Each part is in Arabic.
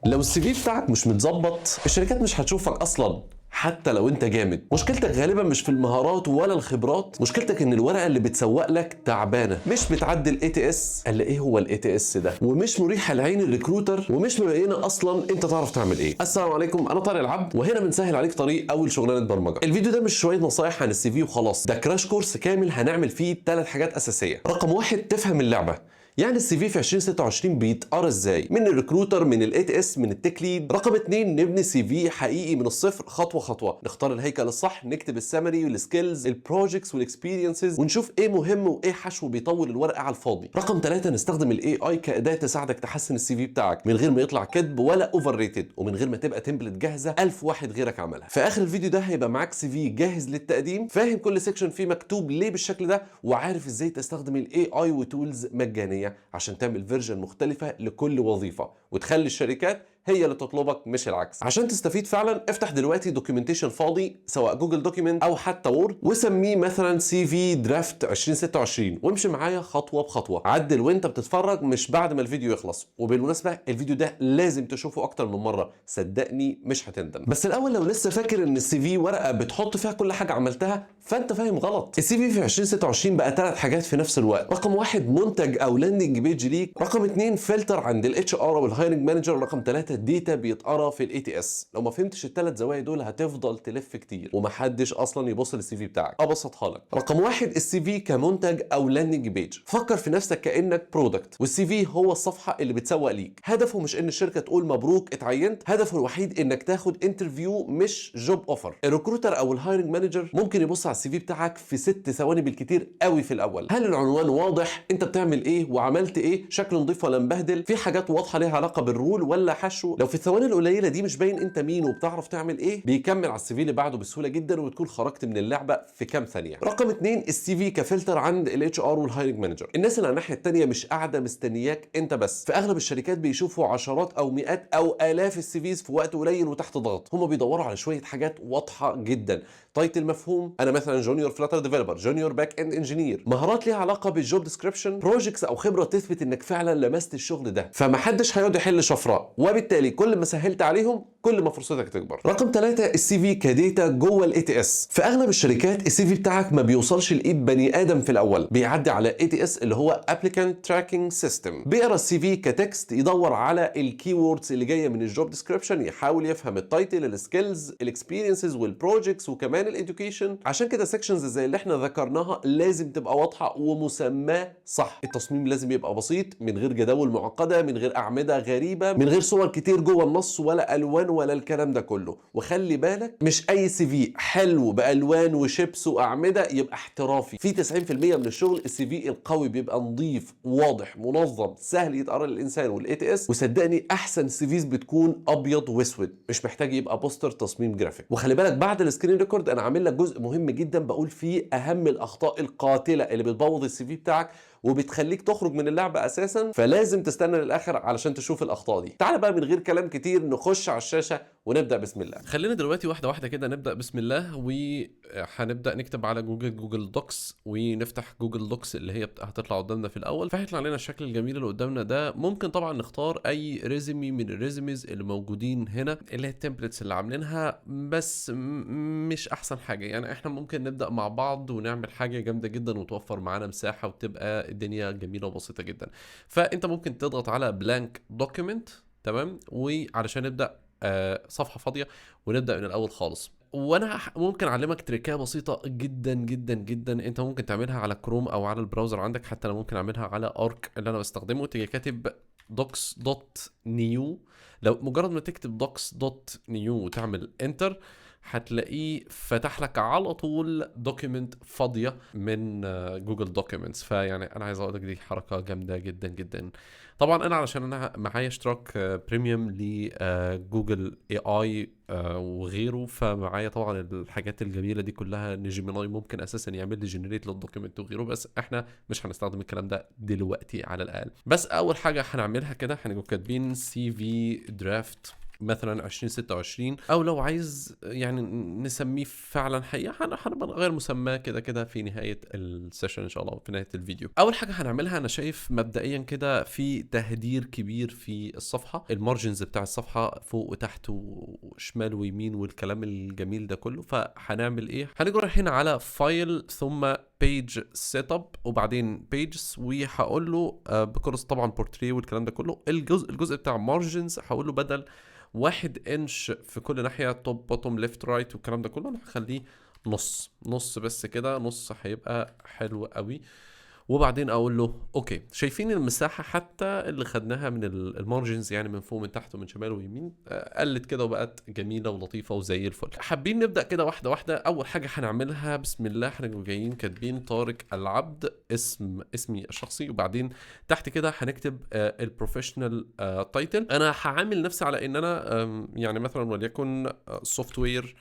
لو السي في بتاعك مش متظبط الشركات مش هتشوفك اصلا حتى لو انت جامد. مشكلتك غالبا مش في المهارات ولا الخبرات، مشكلتك ان الورقه اللي بتسوق لك تعبانه، مش بتعدي الاي تي اس. قال ايه هو الاي تي اس ده؟ ومش مريحه لعين الريكروتر، ومش مبينه اصلا انت تعرف تعمل ايه. السلام عليكم، انا طارق العبد، وهنا بنسهل عليك طريق اول شغلانه برمجه. الفيديو ده مش شويه نصايح عن السي في وخلاص، ده كراش كورس كامل هنعمل فيه 3 حاجات اساسيه. رقم 1، تفهم اللعبه. يعني السي في 2026 بيتقرا ازاي؟ من الريكروتر، من الاي تي اس، من التك ليد. رقم 2، نبني سي في حقيقي من الصفر خطوه خطوه، نختار الهيكل الصح، نكتب السمري والسكيلز البروجكتس والاكسبيرينسز، ونشوف ايه مهم وايه حشو بيطول الورقه على الفاضي. رقم 3، نستخدم الاي اي كاداه تساعدك تحسن السي في بتاعك من غير ما يطلع كذب ولا اوفر ريتد، ومن غير ما تبقى تمبلت جاهزه 1000 واحد غيرك عملها. في اخر الفيديو ده هيبقى معاك سي في جاهز للتقديم، فاهم كل سيكشن فيه مكتوب ليه بالشكل ده، وعارف ازاي تستخدم الاي اي وتولز مجانيه عشان تعمل فيرجن مختلفة لكل وظيفة، وتخلي الشركات هي اللي تطلبك مش العكس. عشان تستفيد فعلا افتح دلوقتي دوكيومنتيشن فاضي سواء جوجل دوكيمنت او حتى وورد، وسميه مثلا سي في درافت 2026، وامشي معايا خطوه بخطوه. عدل وانت بتتفرج مش بعد ما الفيديو يخلص. وبالمناسبه الفيديو ده لازم تشوفه اكتر من مره، صدقني مش هتندم. بس الاول لو لسه فاكر ان السي في ورقه بتحط فيها كل حاجه عملتها، فانت فاهم غلط. السي في 2026 بقى 3 حاجات في نفس الوقت. رقم 1، منتج او لاندنج بيج ليك. رقم 2، فلتر عند الاتش ار والهايرنج مانجر. رقم 3، ديتا بيتقرا في الاي تي اس. لو ما فهمتش ال3 زوايا دول هتفضل تلف كتير ومحدش اصلا يبص للسي في بتاعك. ابسطها لك. رقم 1، السي في كمنتج او لاندنج بيج. فكر في نفسك كانك برودكت، والسي في هو الصفحه اللي بتسوق ليك. هدفه مش ان الشركه تقول مبروك اتعينت، هدفه الوحيد انك تاخد انترفيو مش جوب اوفر. الريكروتر او الهايرنج مانجر ممكن يبص على السي في بتاعك في 6 ثواني بالكتير قوي في الاول. هل العنوان واضح؟ انت بتعمل ايه وعملت ايه؟ شكل نضيف ولا مبهدل؟ في حاجات واضحه ليها علاقه بالرول ولا حشو؟ لو في الثواني القليله دي مش باين انت مين وبتعرف تعمل ايه، بيكمل على السي في اللي بعده بسهوله جدا، وتكون خرجت من اللعبه في كام ثانيه. رقم 2، السي في كفلتر عند الاتش ار والهايرنج مانجر. الناس اللي على الناحيه الثانيه مش قاعده مستنياك انت بس. في اغلب الشركات بيشوفوا عشرات او مئات او الاف السي فيز في وقت قليل وتحت ضغط. هم بيدوروا على شويه حاجات واضحه جدا، تايتل مفهوم، انا مثلا جونيور فلاتر ديفلوبر، جونيور باك اند انجينير، مهارات ليها علاقه بالجوب ديسكريبشن، بروجكتس او خبره تثبت انك فعلا لمست الشغل ده. فمحدش هيقعد يحل شفراء، وبالتالي كل ما سهلت عليهم كل ما فرصتك تكبر. رقم 3، السي في كديتا جوه الاي تي اس. في اغلب الشركات السي في بتاعك ما بيوصلش لايد بني ادم في الاول، بيعدي على اي تي اس اللي هو ابليكانت تراكنج سيستم. بيقرا السي في كتكست، يدور على الكي ووردز اللي جايه من الجوب ديسكريبشن، يحاول يفهم التايتل، السكيلز، الاكسبيرينسز والبروجكتس، وكمان الاديوكيشن. عشان كده سيكشنز زي اللي احنا ذكرناها لازم تبقى واضحه ومسماه صح. التصميم لازم يبقى بسيط، من غير جداول معقده، من غير اعمده غريبه، من غير صور كتير جوه النص ولا الوان ولا الكلام ده كله. وخلي بالك مش اي سي في حلو بالوان وشيبس واعمده يبقى احترافي. في 90% من الشغل السي في القوي بيبقى نظيف واضح منظم سهل يتقرا للانسان والاي تي اس. وصدقني احسن سي فيز بتكون ابيض واسود، مش محتاج يبقى بوستر تصميم جرافيك. وخلي بالك بعد السكرين ريكورد انا عامل لك جزء مهم جدا بقول فيه اهم الاخطاء القاتله اللي بتبوظ السي في بتاعك وبتخليك تخرج من اللعبه اساسا، فلازم تستنى للاخر علشان تشوف الاخطاء دي. تعال بقى من غير كلام كتير نخش على الشاشه ونبدا بسم الله. خلينا دلوقتي واحدة واحدة كده نبدأ بسم الله، وهنبدأ نكتب على جوجل دوكس، ونفتح جوجل دوكس اللي هي هتطلع قدامنا في الأول. فهيطلع لنا الشكل الجميل اللي قدامنا ده. ممكن طبعا نختار أي ريزمي من الريزميز اللي موجودين هنا، اللي هي التمبلتس اللي عاملينها، بس مش أحسن حاجة. يعني احنا ممكن نبدأ مع بعض ونعمل حاجة جامدة جدا وتوفر معانا مساحة وتبقى الدنيا جميلة وبسيطة جدا. فأنت ممكن تضغط على بلانك دوكيمنت، تمام، وعلشان نبدأ صفحة فاضية ونبدأ من الأول خالص. وانا ممكن اعلمك تريكايه بسيطه جدا جدا جدا انت ممكن تعملها على كروم او على البراوزر عندك. حتى انا ممكن اعملها على ارك اللي انا بستخدمه. تيجي كاتب docs.new. لو مجرد ما تكتب docs.new وتعمل انتر هتلاقيه فتح لك على طول دوكيمنت فاضيه من جوجل دوكيمنتس. فيعني انا عايز اقول لك دي حركه جامده جدا جدا. طبعا انا علشان انا معايا اشتراك بريميوم لجوجل اي اي وغيره، فمعايا طبعا الحاجات الجميله دي كلها. ان جيميناي ممكن اساسا يعمل لي جنريت للدوكيمنت وغيره، بس احنا مش هنستخدم الكلام ده دلوقتي على الاقل. بس اول حاجه هنعملها كده هنبقى كاتبين سي في درافت مثلا 2026، او لو عايز يعني نسميه فعلا حقيقه هنبقى نغير مسماه كده كده في نهايه السيشن ان شاء الله، في نهايه الفيديو. اول حاجه هنعملها، انا شايف مبدئيا كده في تهدير كبير في الصفحه، المارجنز بتاع الصفحه فوق وتحت وشمال ويمين والكلام الجميل ده كله. فهنعمل ايه؟ هنجري هنا على فايل ثم بيج سيت اب وبعدين بيجز، وهقول له بكورس طبعا بورتريه والكلام ده كله. الجزء بتاع مارجنز هقول له بدل 1 انش في كل ناحيه، توب بوتوم ليفت رايت والكلام ده كله، انا هخليه نص بس كده، نص هيبقى حلو قوي. وبعدين اقول له اوكي. شايفين المساحه حتى اللي خدناها من المارجنز، يعني من فوق من تحت ومن شمال ويمين، قلت كده وبقت جميله ولطيفه وزي الفل. حابين نبدا كده واحده واحده. اول حاجه هنعملها بسم الله، هنبقى جايين كاتبين طارق العبد، اسمي الشخصي، وبعدين تحت كده هنكتب البروفيشنال تايتل. انا هعامل نفسي على ان انا يعني مثلا وليكن سوفت وير،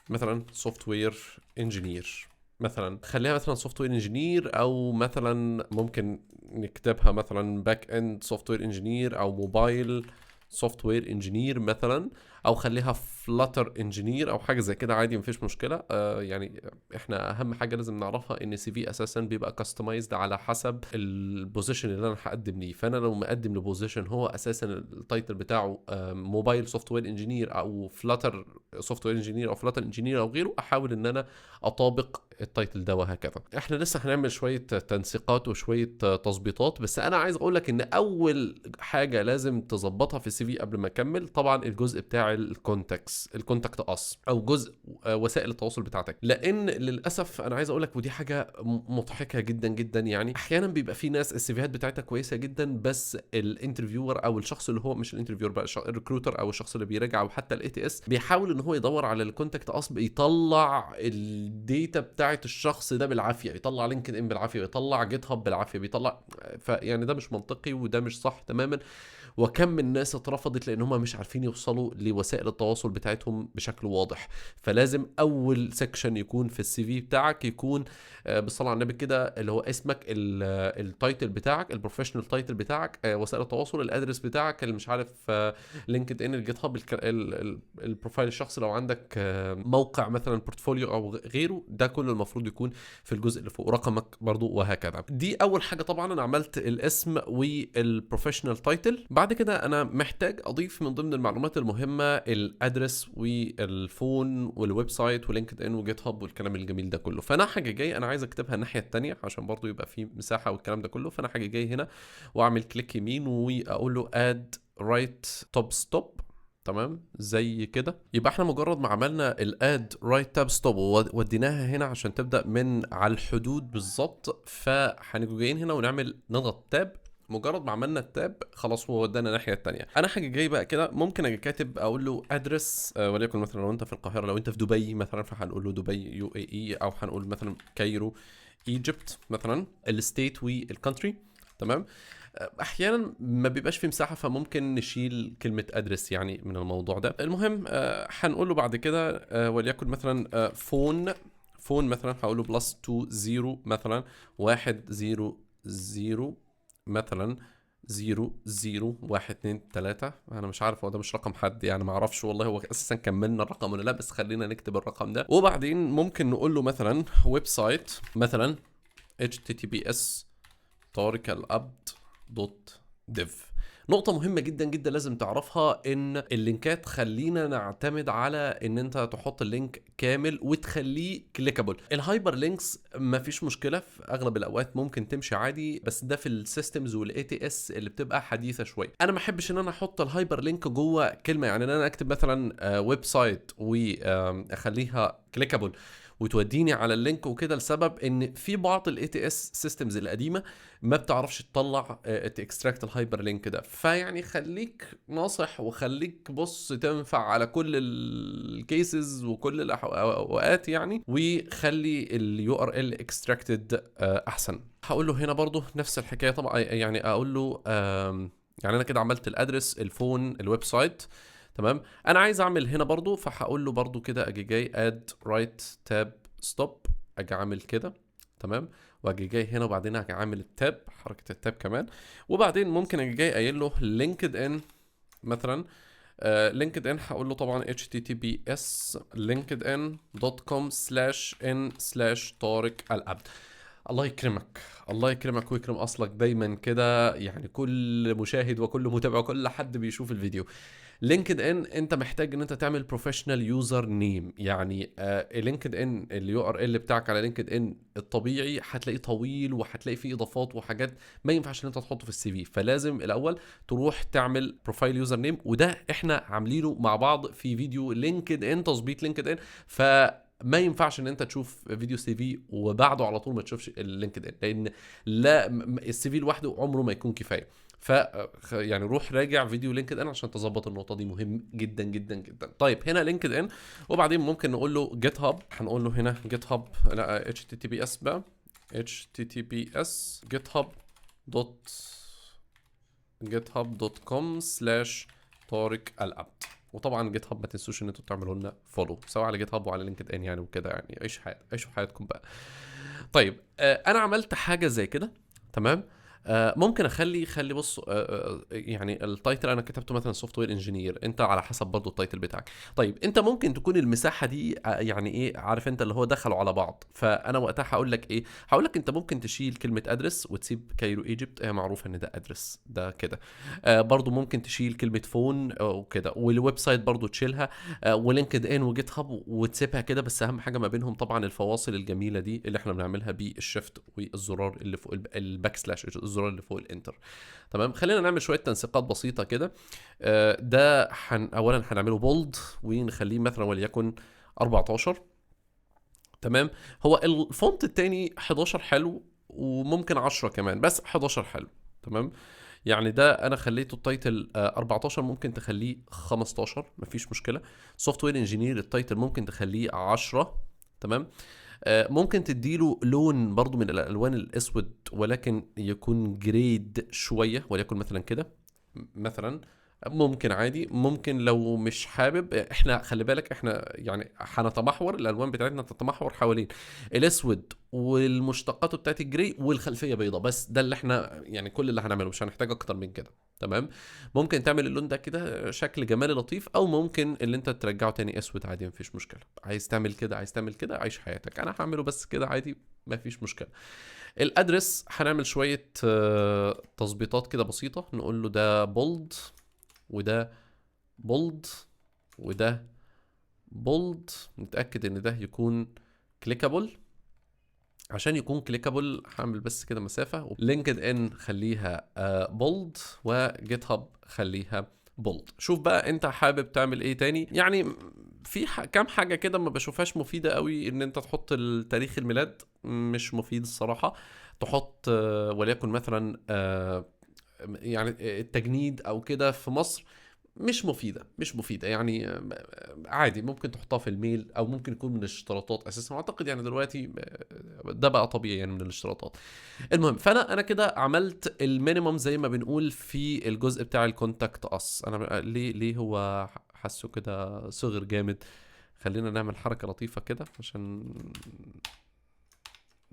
مثلا سوفت وير انجينير، مثلا خليها مثلا سوفت وير انجينير، او مثلا ممكن نكتبها مثلا باك اند سوفت وير انجينير، او موبايل سوفت وير انجينير مثلا، او خليها فلاتر انجينير او حاجه زي كده، عادي مفيش مشكله. يعني احنا اهم حاجه لازم نعرفها ان سي في اساسا بيبقى كاستمايزد على حسب البوزيشن اللي انا هقدم ليه. فانا لو مقدم لبوزيشن هو اساسا التايتل بتاعه موبايل سوفت وير انجينير او فلاتر سوفت وير انجينير او فلاتر انجينير او غيره، احاول ان انا اطابق التايتل ده وهكذا. احنا لسه هنعمل شويه تنسيقات وشويه تظبيطات، بس انا عايز اقول لك ان اول حاجه لازم تظبطها في السي في قبل ما اكمل طبعا الجزء بتاع الكونتاكت اس، او جزء وسائل التواصل بتاعتك. لان للاسف انا عايز اقول لك، ودي حاجه مضحكه جدا جدا، يعني احيانا بيبقى في ناس السي فيهات بتاعتها كويسه جدا، بس الانترفيور او الشخص اللي هو مش الانترفيور بقى، الريكروتر او الشخص اللي بيراجع او حتى الاي تي اس، بيحاول ان هو يدور على الكونتاكت اس، يطلع الداتا بتاعت الشخص ده بالعافيه، يطلع لينكد ان بالعافيه، يطلع جيت هاب بالعافيه، بيطلع. فيعني ده مش منطقي وده مش صح تماما. وكم من ناس اترفضت لان هم مش عارفين يوصلوا لوسائل التواصل بتاعتهم بشكل واضح. فلازم اول سيكشن يكون في السي في بتاعك يكون بالصلاه على النبي كده، اللي هو اسمك، التايتل بتاعك، البروفيشنال تايتل بتاعك، وسائل التواصل، الادرس بتاعك اللي مش عارف، لينكد ان، الجيت هاب، البروفايل الشخصي، لو عندك موقع مثلا بورتفوليو او غيره، ده كله المفروض يكون في الجزء اللي فوق، رقمك برضو وهكذا. دي اول حاجه. طبعا انا عملت الاسم والبروفيشنال تايتل. بعد كده انا محتاج اضيف من ضمن المعلومات المهمه الادرس والفون والويب سايت ولينكد ان وجيت هاب والكلام الجميل ده كله. فانا حاجه جاي انا عايز اكتبها الناحيه الثانيه عشان برضو يبقى في مساحه والكلام ده كله. فانا حاجه جاي هنا واعمل كليك يمين واقول له اد رايت توب ستوب، تمام زي كده. يبقى احنا مجرد ما عملنا الاد رايت تاب ستوب ووديناها هنا عشان تبدا من على الحدود بالظبط، فهنيجي جايين هنا ونعمل نضغط تاب. مجرد ما عملنا التاب خلاص هو ودانا الناحيه الثانيه. انا حاجه جاي بقى كده، ممكن اجي كاتب اقول له ادرس، وليكن مثلا لو انت في القاهره، لو انت في دبي مثلا فهنقول له دبي يو اي اي، او هنقول مثلا كايرو ايجيبت مثلا، الستيت والكونتري، تمام. احيانا ما بيبقاش في مساحه فممكن نشيل كلمه ادرس يعني من الموضوع ده. المهم هنقول له بعد كده وليكن مثلا فون مثلا هقول له بلس 20 مثلا 100 مثلا 0012 انا مش عارف هو ده مش رقم حد يعني، ما اعرفش والله هو اساسا كملنا الرقم ولا لا، بس خلينا نكتب الرقم ده. وبعدين ممكن نقول له مثلا ويب سايت مثلا https طارقالعبد.dev. نقطة مهمة جدا جدا لازم تعرفها، ان اللينكات خلينا نعتمد على ان انت تحط اللينك كامل وتخليه كليكابل. الهايبر لينكس مفيش مشكلة، في اغلب الاوقات ممكن تمشي عادي، بس ده في السيستمز والاي تي اس اللي بتبقى حديثة شوية. انا ما احبش ان انا احط الهايبر لينك جوه كلمة، يعني ان انا اكتب مثلا ويب سايت واخليها كليكابل وتوديني على اللينك وكده، لسبب ان في بعض الاي تي اس سيستمز القديمه ما بتعرفش تطلع تكستراكت الهايبر لينك ده. فيعني خليك ناصح وخليك بص تنفع على كل الكيسز وكل الاوقات يعني، وخلي اليو ار ال اكستراكتد احسن. هقول له هنا برضو نفس الحكايه طبعا، يعني اقول له يعني انا كده عملت الادرس، الفون، الويب سايت، تمام. انا عايز اعمل هنا برضو، فهقول له برضو كده اجي جاي اد رايت تاب ستوب، اجي عامل كده، تمام. واجي جاي هنا وبعدين اجي عامل التاب، حركه التاب كمان. وبعدين ممكن اجي جاي قايل له لينكد ان مثلا لينكد ان هقول له طبعا https linkedin.com/n/طارق العبد. الله يكرمك، الله يكرمك ويكرم اصلك دايما كده، يعني كل مشاهد وكل متابع وكل حد بيشوف الفيديو. لينكد ان انت محتاج ان انت تعمل بروفيشنال يوزر نيم، يعني لينكد ان اليو ار ال بتاعك على لينكد ان الطبيعي هتلاقيه طويل وهتلاقي فيه اضافات وحاجات ما ينفعش ان انت تحطه في السي في، فلازم الاول تروح تعمل بروفايل يوزر نيم، وده احنا عاملينه مع بعض في فيديو لينكد ان، تظبيط لينكد ان. ما ينفعش ان انت تشوف فيديو سي في وبعده على طول ما تشوفش اللينكد ان، لان لا السي في لوحده عمره ما يكون كفايه. ف يعني روح راجع فيديو لينكد ان عشان تظبط النقطه دي، مهم جدا جدا جدا. طيب هنا لينكد ان، وبعدين ممكن نقول له جيت هاب، هنقول له هنا جيت هاب، لا https بقى https github.com/طارق العبد. وطبعا جيت هاب ما تنسوش ان انتوا تعملوا لنا فولو سواء على جيت هاب وعلى لينكد ان يعني وكده، يعني عيشوا حياتكم بقى. طيب انا عملت حاجه زي كده، تمام. ممكن خلي بص، يعني التايتل انا كتبته مثلا سوفت وير انجينير، انت على حسب برضو التايتل بتاعك. طيب انت ممكن تكون المساحه دي يعني ايه، عارف انت اللي هو دخلوا على بعض، فانا وقتها هقول لك ايه، هقول لك انت ممكن تشيل كلمه ادرس وتسيب كايرو ايجيبت، معروفه ان ده ادرس ده كده. برضو ممكن تشيل كلمه فون وكده، والويب سايت برضو تشيلها، ولينكد ان وجيت هاب وتسيبها كده، بس اهم حاجه ما بينهم طبعا الفواصل الجميله دي اللي احنا بنعملها بالشيفت والزرار اللي فوق الباك سلاش، الزرار اللي فوق الانتر. تمام، خلينا نعمل شويه تنسيقات بسيطه كده. ده اولا هنعمله بولد ونخليه مثلا وليكن 14. تمام، هو الفونت التاني 11 حلو، وممكن 10 كمان، بس 11 حلو. تمام، يعني ده انا خليته التايتل 14، ممكن تخليه 15 مفيش مشكله. سوفت وير انجينير التايتل ممكن تخليه 10. تمام، ممكن تديله لون برضو من الالوان الاسود ولكن يكون جريد شويه، وليكن مثلا كده مثلا، ممكن عادي. ممكن لو مش حابب، احنا خلي بالك احنا يعني هنتمحور الالوان بتاعتنا، تتمحور حوالين الاسود والمشتقات بتاعت الجري والخلفيه بيضاء، بس ده اللي احنا يعني كل اللي هنعمله، مش هنحتاج اكتر من كده. تمام، ممكن تعمل اللون ده كده شكل جمالي لطيف، او ممكن اللي انت ترجعه تاني اسود عادي مفيش مشكله. عايز تعمل كده عايز تعمل كده، عيش حياتك. انا هعمله بس كده عادي مفيش مشكله. الادرس هنعمل شويه تظبيطات كده بسيطه، نقول له ده بولد وده بولد وده بولد، نتأكد ان ده يكون كليكابل. عشان يكون كليكابل هعمل بس كده مسافة، لينكد ان خليها بولد، وجيت هاب خليها بولد. شوف بقى انت حابب تعمل ايه تاني، يعني في كام حاجة كده ما بشوفهاش مفيدة قوي، ان انت تحط تاريخ الميلاد مش مفيد الصراحة. تحط وليكن مثلا يعني التجنيد او كده في مصر مش مفيدة يعني. عادي ممكن تحطها في الميل، او ممكن يكون من الاشتراطات اساسا، اعتقد يعني دلوقتي ده بقى طبيعي يعني من الاشتراطات. المهم، فانا كده عملت المينيمم زي ما بنقول في الجزء بتاع الكونتاكت اس. انا ليه هو حاسه كده صغر جامد. خلينا نعمل حركة لطيفة كده عشان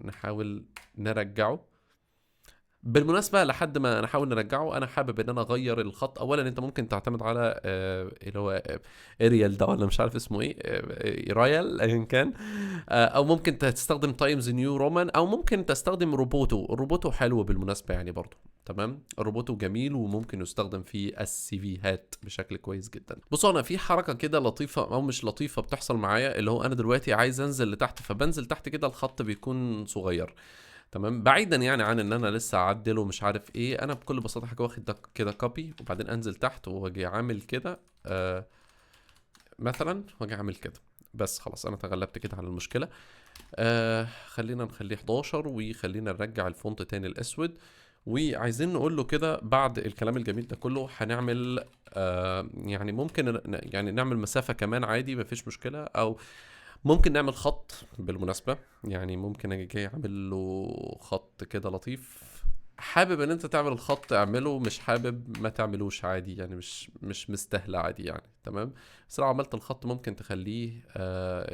نحاول نرجعه. بالمناسبة لحد ما نحاول نرجعه، انا حابب ان انا اغير الخط. اولا انت ممكن تعتمد على اللي هو اريال ده، ولا مش عارف اسمه ايه، ايرايال ايا كان، او ممكن تستخدم تايمز نيو رومان، او ممكن تستخدم روبوتو. الروبوتو حلو بالمناسبة يعني برضو. تمام، الروبوتو جميل وممكن يستخدم في السي فيهات بشكل كويس جدا. بصوا، انا في حركة كده لطيفة او مش لطيفة بتحصل معايا، اللي هو انا دلوقتي عايز انزل لتحت، فبنزل تحت كده الخط بيكون صغير. تمام، بعيدا يعني عن ان انا لسه اعدله مش عارف ايه، انا بكل بساطه حاجه واخد ده كده كوبي، وبعدين انزل تحت واجي عامل كده مثلا، واجي عامل كده. بس خلاص انا تغلبت كده على المشكله. خلينا نخليه 11، وخلينا نرجع الفونت تاني الاسود. وعايزين نقول له كده بعد الكلام الجميل ده كله هنعمل يعني ممكن يعني نعمل مسافه كمان عادي مفيش مشكله، او ممكن نعمل خط بالمناسبة. يعني ممكن اجي جاي اعمل له خط كده لطيف حابب ان انت تعمل الخط اعمله، مش حابب ما تعملوش عادي يعني، مش مستاهله عادي يعني. تمام. بس لو عملت الخط ممكن تخليه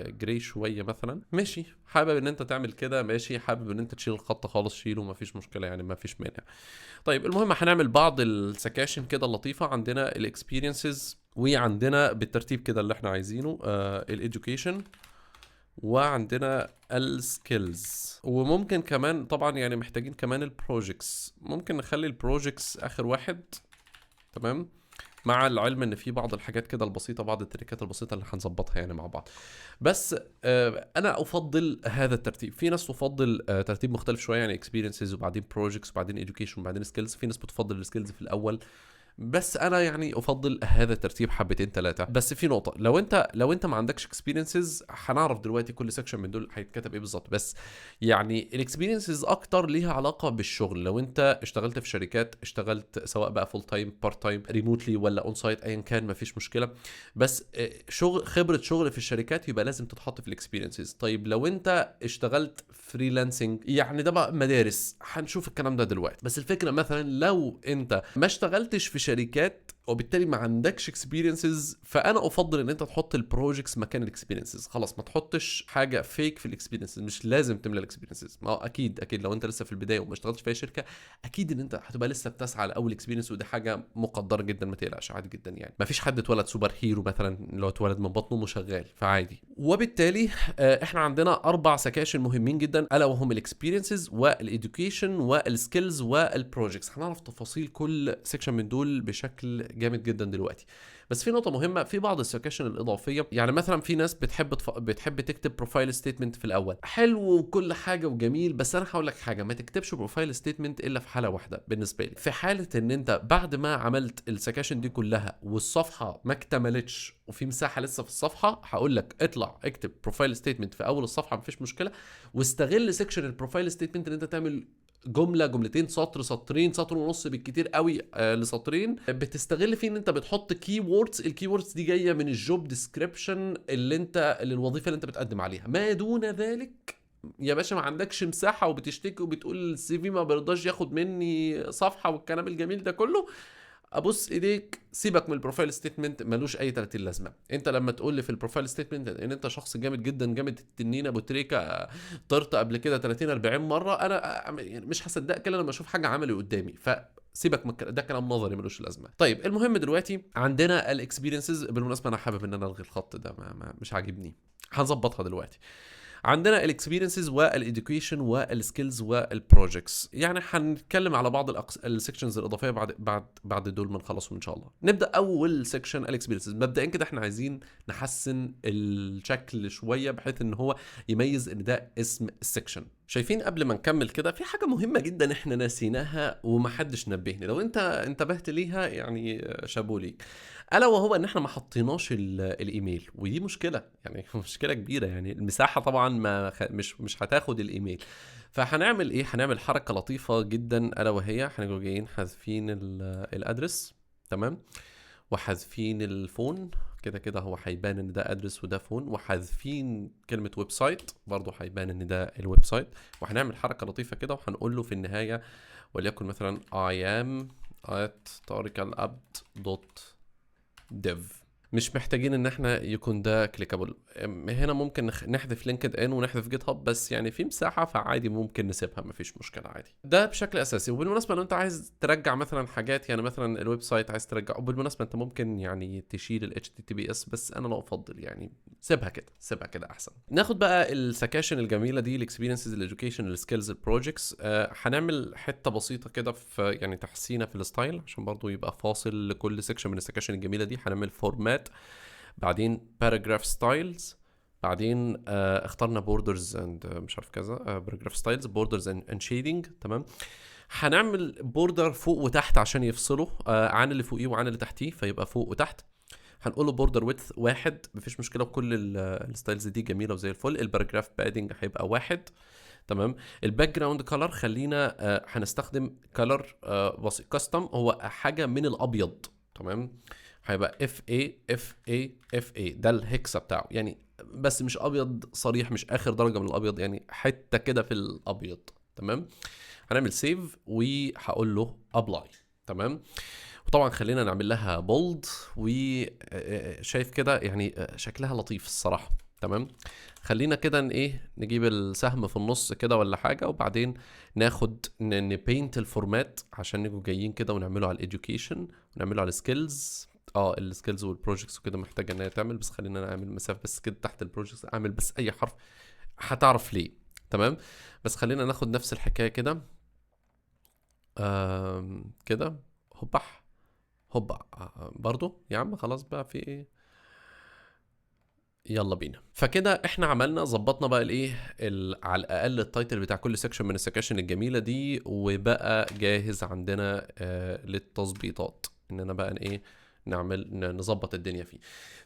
جري شويه مثلا، ماشي. حابب ان انت تعمل كده، ماشي. حابب ان انت تشيل الخط خالص، شيله، مفيش مشكله يعني، مفيش مانع. طيب المهم هنعمل بعض السكاشن كده اللطيفه. عندنا الاكسبيرينسز، وعندنا بالترتيب كده اللي احنا عايزينه الاديوكيشن، وعندنا السكيلز، وممكن كمان طبعا يعني محتاجين كمان البروجيكتس. ممكن نخلي البروجيكتس اخر واحد. تمام. مع العلم ان في بعض الحاجات كده البسيطه، بعض التريكات البسيطه اللي هنظبطها يعني مع بعض. بس انا افضل هذا الترتيب. في ناس تفضل ترتيب مختلف شويه، يعني اكسبيرينسز وبعدين بروجيكتس وبعدين اديوكيشن وبعدين سكيلز. في ناس بتفضل السكيلز في الاول، بس انا يعني افضل هذا الترتيب حبتين ثلاثه. بس في نقطه، لو انت ما عندكش اكسبيرينسز، هنعرف دلوقتي كل سيكشن من دول هيتكتب ايه بالظبط. بس يعني الاكسبيرينسز اكتر ليها علاقه بالشغل. لو انت اشتغلت في شركات، اشتغلت سواء بقى فول تايم، بارت تايم، ريموتلي، ولا اون سايت، ايا كان مفيش مشكله. بس خبره شغل في الشركات يبقى لازم تتحط في الاكسبيرينسز. طيب لو انت اشتغلت فريلانسنج، يعني ده بقى مدارس، هنشوف الكلام ده دلوقتي. بس الفكره مثلا لو انت ما اشتغلتش في شركات وبالتالي ما عندكش اكسبيرينسز، فانا افضل ان انت تحط البروجكتس مكان الاكسبيرينسز. خلاص، ما تحطش حاجه فيك في الاكسبيرينسز. مش لازم تملى الاكسبيرينسز. ما هو اكيد لو انت لسه في البدايه وما اشتغلتش في اي شركه، اكيد ان انت هتبقى لسه بتسعى لاول اكسبيرينس، ودي حاجه مقدره جدا، ما تقلقش، عادي جدا يعني. ما فيش حد اتولد سوبر هيرو مثلا، لو اتولد من بطنه مش شغال، فعادي. وبالتالي احنا عندنا 4 سكاشن مهمين جدا، الا وهم الاكسبيرينسز والاديوكيشن والسكيلز والبروجكتس. هنعرف تفاصيل كل سكشن من دول بشكل جامد جدا دلوقتي. بس في نقطه مهمه في بعض السكاشن الاضافيه، يعني مثلا في ناس بتحب تكتب بروفايل ستيتمنت في الاول. حلو وكل حاجه وجميل، بس انا هقول لك حاجه، ما تكتبش بروفايل ستيتمنت الا في حاله واحده بالنسبه لي. في حاله ان انت بعد ما عملت السكاشن دي كلها والصفحه ما اكتملتش وفي مساحه لسه في الصفحه، هقول لك اطلع اكتب بروفايل ستيتمنت في اول الصفحه، مفيش مشكله. واستغل سيكشن البروفايل ستيتمنت ان انت تعمل جمله، جملتين، سطر، سطرين، سطر ونص بالكتير قوي لسطرين، بتستغل فيه ان انت بتحط كي ووردز. الكي ووردز دي جايه من الجوب ديسكريبشن اللي الوظيفه اللي انت بتقدم عليها. ما دون ذلك يا باشا ما عندكش مساحه وبتشتكي وبتقول السي في ما برضاش ياخد مني صفحه والكلام الجميل ده كله، ابص ايديك، سيبك من البروفايل ستيتمنت، ملوش اي 30 لازمه. انت لما تقول لي في البروفايل ستيتمنت ان انت شخص جامد جدا، جامد التنين ابو تريكه، طرت قبل كده 30 40 مره، انا مش هصدقك الا لما اشوف حاجه عملي قدامي. سيبك من ده كلام نظري ملوش لازمه. طيب المهم دلوقتي عندنا الاكسبيرينسز. بالمناسبه انا حابب ان انا الغي الخط ده، مش عاجبني، هنظبطها دلوقتي. عندنا الاكسبيرينسز والاديوكيشن والسكيلز والبروجكتس. يعني هنتكلم على بعض السكشنز الاضافيه بعد دول ما نخلصهم ان شاء الله. نبدا اول سكشن الاكسبيرينسز. مبدئيا كده احنا عايزين نحسن الشكل شويه بحيث ان هو يميز ان ده اسم السكشن. شايفين قبل ما نكمل كده في حاجه مهمه جدا احنا ناسيناها ومحدش نبهني. لو انت انتبهت ليها يعني شابو ليك، الا وهو ان احنا ما حطيناش الايميل. ودي مشكله يعني مشكله كبيره يعني. المساحه طبعا مش هتاخد الايميل. فهنعمل ايه؟ هنعمل حركه لطيفه جدا، الا وهي هنبقى جايين حذفين الادرس. تمام. وحذفين الفون، كده كده هو هيبان ان ده ادرس وده فون. وحذفين كلمه ويب سايت، برضه هيبان ان ده الويب سايت. وهنعمل حركه لطيفه كده وهنقول له في النهايه وليكن مثلا I am at tarikalabd.dev. مش محتاجين ان احنا يكون ده كليكابل. هنا ممكن نحذف لينكد ان ونحذف جيت هاب، بس يعني في مساحه فعادي ممكن نسيبها، مفيش مشكله عادي. ده بشكل اساسي. وبالمناسبه لو انت عايز ترجع مثلا حاجات، يعني مثلا الويب سايت عايز ترجع، وبالمناسبه انت ممكن يعني تشيل ال HTTPS، بس انا لا افضل يعني سيبها كده احسن. ناخد بقى السكاشن الجميله دي، الاكسبيرينسز، الاديوكيشن، السكيلز، البروجكتس. هنعمل حته بسيطه كده في يعني تحسينه في الستايل عشان برضو يبقى فاصل لكل سكشن من السكاشن الجميله دي. هنعمل فورمات، بعدين باراجراف ستايلز، بعدين اخترنا بوردرز اند مش عارف كذا، باراجراف ستايلز، بوردرز اند شيدنج. تمام. هنعمل بوردر فوق وتحت عشان يفصله عن اللي فوقيه وعن اللي تحتيه، فيبقى فوق وتحت. هنقول له بوردر ويدث 1، مفيش مشكله، وكل الستايلز دي جميله وزي الفل. الباراجراف بادنج هيبقى 1. تمام. الباك جراوند كلر خلينا هنستخدم كلر بسيط كاستم، هو حاجه من الابيض. تمام. هيبقى FA ده الهكسة بتاعه يعني، بس مش ابيض صريح، مش اخر درجه من الابيض، يعني حته كده في الابيض. تمام. هنعمل سيف وهقول له ابلاي. تمام. وطبعا خلينا نعمل لها بولد، وشايف كده يعني شكلها لطيف الصراحه. تمام. خلينا كده نجيب السهم في النص كده ولا حاجه، وبعدين ناخد نبينت الفورمات عشان نيجوا جايين كده ونعمله على الاديوكيشن ونعمله على السكيلز. السكيلز والبروجكتس وكده محتاجه انها تعمل، بس خلينا نعمل مسافه بس كده تحت البروجكتس، اعمل بس اي حرف هتعرف ليه. تمام. بس خلينا ناخد نفس الحكايه كده كده هوبا برضو يا عم، خلاص بقى في ايه، يلا بينا. فكده احنا عملنا ظبطنا بقى على الاقل التايتل بتاع كل سيكشن من السكاشن الجميله دي، وبقى جاهز عندنا للتظبيطات، اننا بقى نعمل نظبط الدنيا فيه.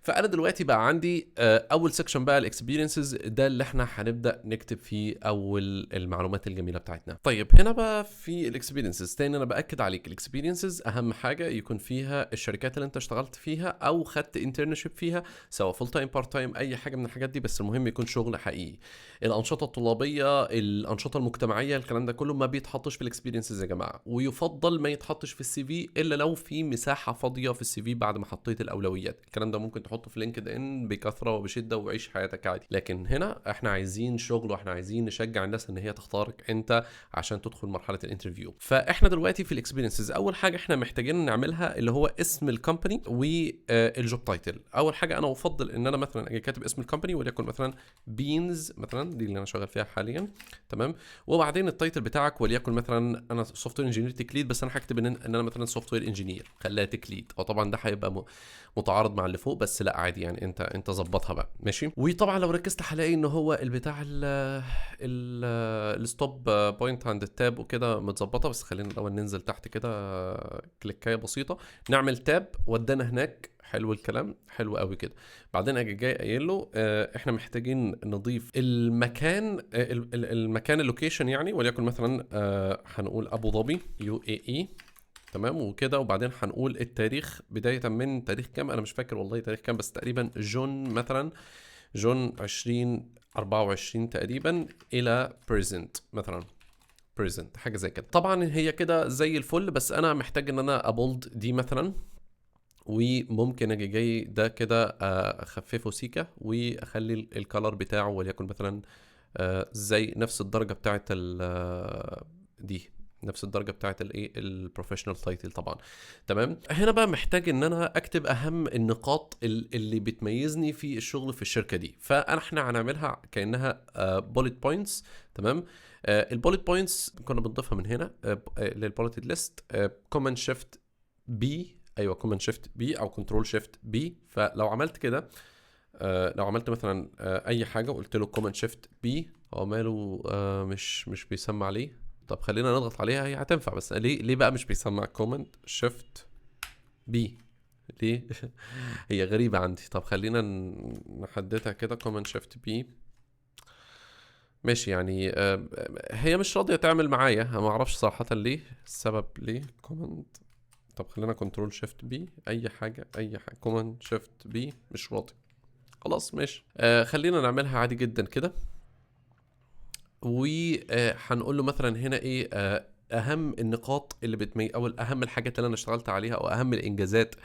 فانا دلوقتي بقى عندي اول سيكشن بقى الاكسبيرينسز، ده اللي احنا هنبدا نكتب فيه اول المعلومات الجميله بتاعتنا. طيب هنا بقى في الاكسبيرينسز تاني انا باكد عليك، الاكسبيرينسز اهم حاجه يكون فيها الشركات اللي انت اشتغلت فيها او خدت انترنشيب فيها، سواء فول تايم بارت تايم اي حاجه من الحاجات دي، بس المهم يكون شغل حقيقي. الانشطه الطلابيه، الانشطه المجتمعيه، الكلام ده كله ما بيتحطش في الاكسبيرينسز يا جماعه، ويفضل ما يتحطش في السي في الا لو في مساحه فاضيه في السي في بعد ما حطيت الاولويات. الكلام ده ممكن تحطه في لينكد ان بكثره وبشده وعيش حياتك عادي، لكن هنا احنا عايزين شغل، واحنا عايزين نشجع الناس ان هي تختارك انت عشان تدخل مرحله الانترفيو. فاحنا دلوقتي في الاكسبيرينسز اول حاجه احنا محتاجين نعملها اللي هو اسم الكومباني والجوب تايتل. اول حاجه انا افضل ان انا مثلا اجي كاتب اسم الكومباني وليكن مثلا بينز مثلا، دي اللي انا شغال فيها حاليا. تمام. وبعدين التايتل بتاعك وليكن مثلا انا سوفت وير انجينير تك ليد، بس انا هكتب ان انا مثلا سوفت وير انجينير، خليها تك ليد. طبعا ده هيبقى متعارض مع اللي فوق، بس لا عادي يعني، انت ظبطها بقى ماشي. وطبعا لو ركزت هلاقي ان هو البتاع الستوب بوينت عند التاب وكده متظبطه، بس خلينا الاول ننزل تحت كده كليكايه بسيطه، نعمل تاب ودانا هناك. حلو الكلام، حلو قوي كده. بعدين اجي جاي قايل له احنا محتاجين نضيف المكان اللوكيشن يعني، وليكن مثلا هنقول ابو ظبي UAE. تمام وكده. وبعدين هنقول التاريخ بداية من تاريخ كام، انا مش فاكر والله تاريخ كام، بس تقريبا جون مثلا جون 2024 تقريبا الى present مثلا، present حاجة زي كده. طبعا هي كده زي الفل، بس انا محتاج ان انا ابولد دي مثلا، وممكن اجي جاي ده كده اخففه سيكا واخلي الكالر بتاعه وليكن مثلا زي نفس الدرجة بتاعت دي، نفس الدرجه بتاعت البروفيشنال تايتل طبعا. تمام. هنا بقى محتاج ان انا اكتب اهم النقاط اللي بتميزني في الشغل في الشركه دي، فاحنا هنعملها كانها بوليت بوينتس. تمام. البوليت بوينتس كنا بنضيفها من هنا للبوليت ليست، كوماند شيفت بي، ايوه كوماند شيفت بي او كنترول شيفت بي. فلو عملت كده لو عملت مثلا اي حاجه وقلت له كوماند شيفت بي، هو ماله مش بيسمع ليه؟ طب خلينا نضغط عليها، هي هتنفع، بس ليه بقى مش بيسمع كوماند شيفت بي ليه؟ هي غريبة عندي. طب خلينا نحددها كده كوماند شيفت بي ماشي يعني. هي مش راضية تعمل معايا، ما اعرفش صراحة ليه السبب، ليه كوماند. طب خلينا كنترول شيفت بي، اي حاجة كوماند شيفت بي مش راضي، خلاص ماشي. خلينا نعملها عادي جدا كده، وهنقول له مثلا هنا اهم النقاط اللي او اهم الحاجات اللي انا اشتغلت عليها او اهم الانجازات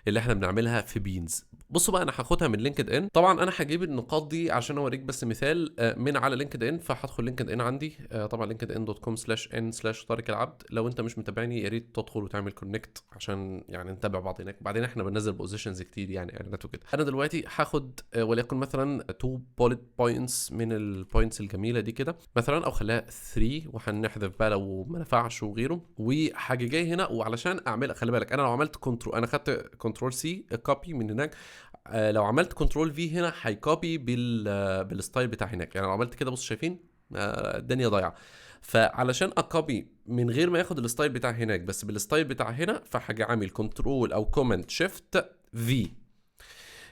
اللي احنا بنعملها في بينز. بصوا بقى انا هاخدها من لينكد ان، طبعا انا هجيب النقاط دي عشان اوريك بس مثال من على لينكد ان. فهدخل لينكد ان عندي طبعا linkedin.com/n/طارق العبد. لو انت مش متابعني يا ريت تدخل وتعمل كونكت عشان يعني نتابع بعض هناك، وبعدين احنا بننزل بوزيشنز كتير يعني اعلانات وكده. انا دلوقتي هاخد وليكن مثلا 2 bullet points من البوينتس الجميله دي كده مثلا، او خليها 3 وهنحذف بقى لو ما نفعش وغيره. وهاجي جاي هنا، وعلشان اعمل خلي بالك انا لو عملت كنترول، انا خدت كنترول سي كوبي من هناك، لو عملت كنترول في هنا هيكوبي بالستايل بتاع هناك. يعني لو عملت كده بص شايفين الدنيا ضايعه. فعلشان اكوبي من غير ما ياخد الستايل بتاع هناك بس بالستايل بتاع هنا، فهاجي عامل كنترول او كوماند شيفت في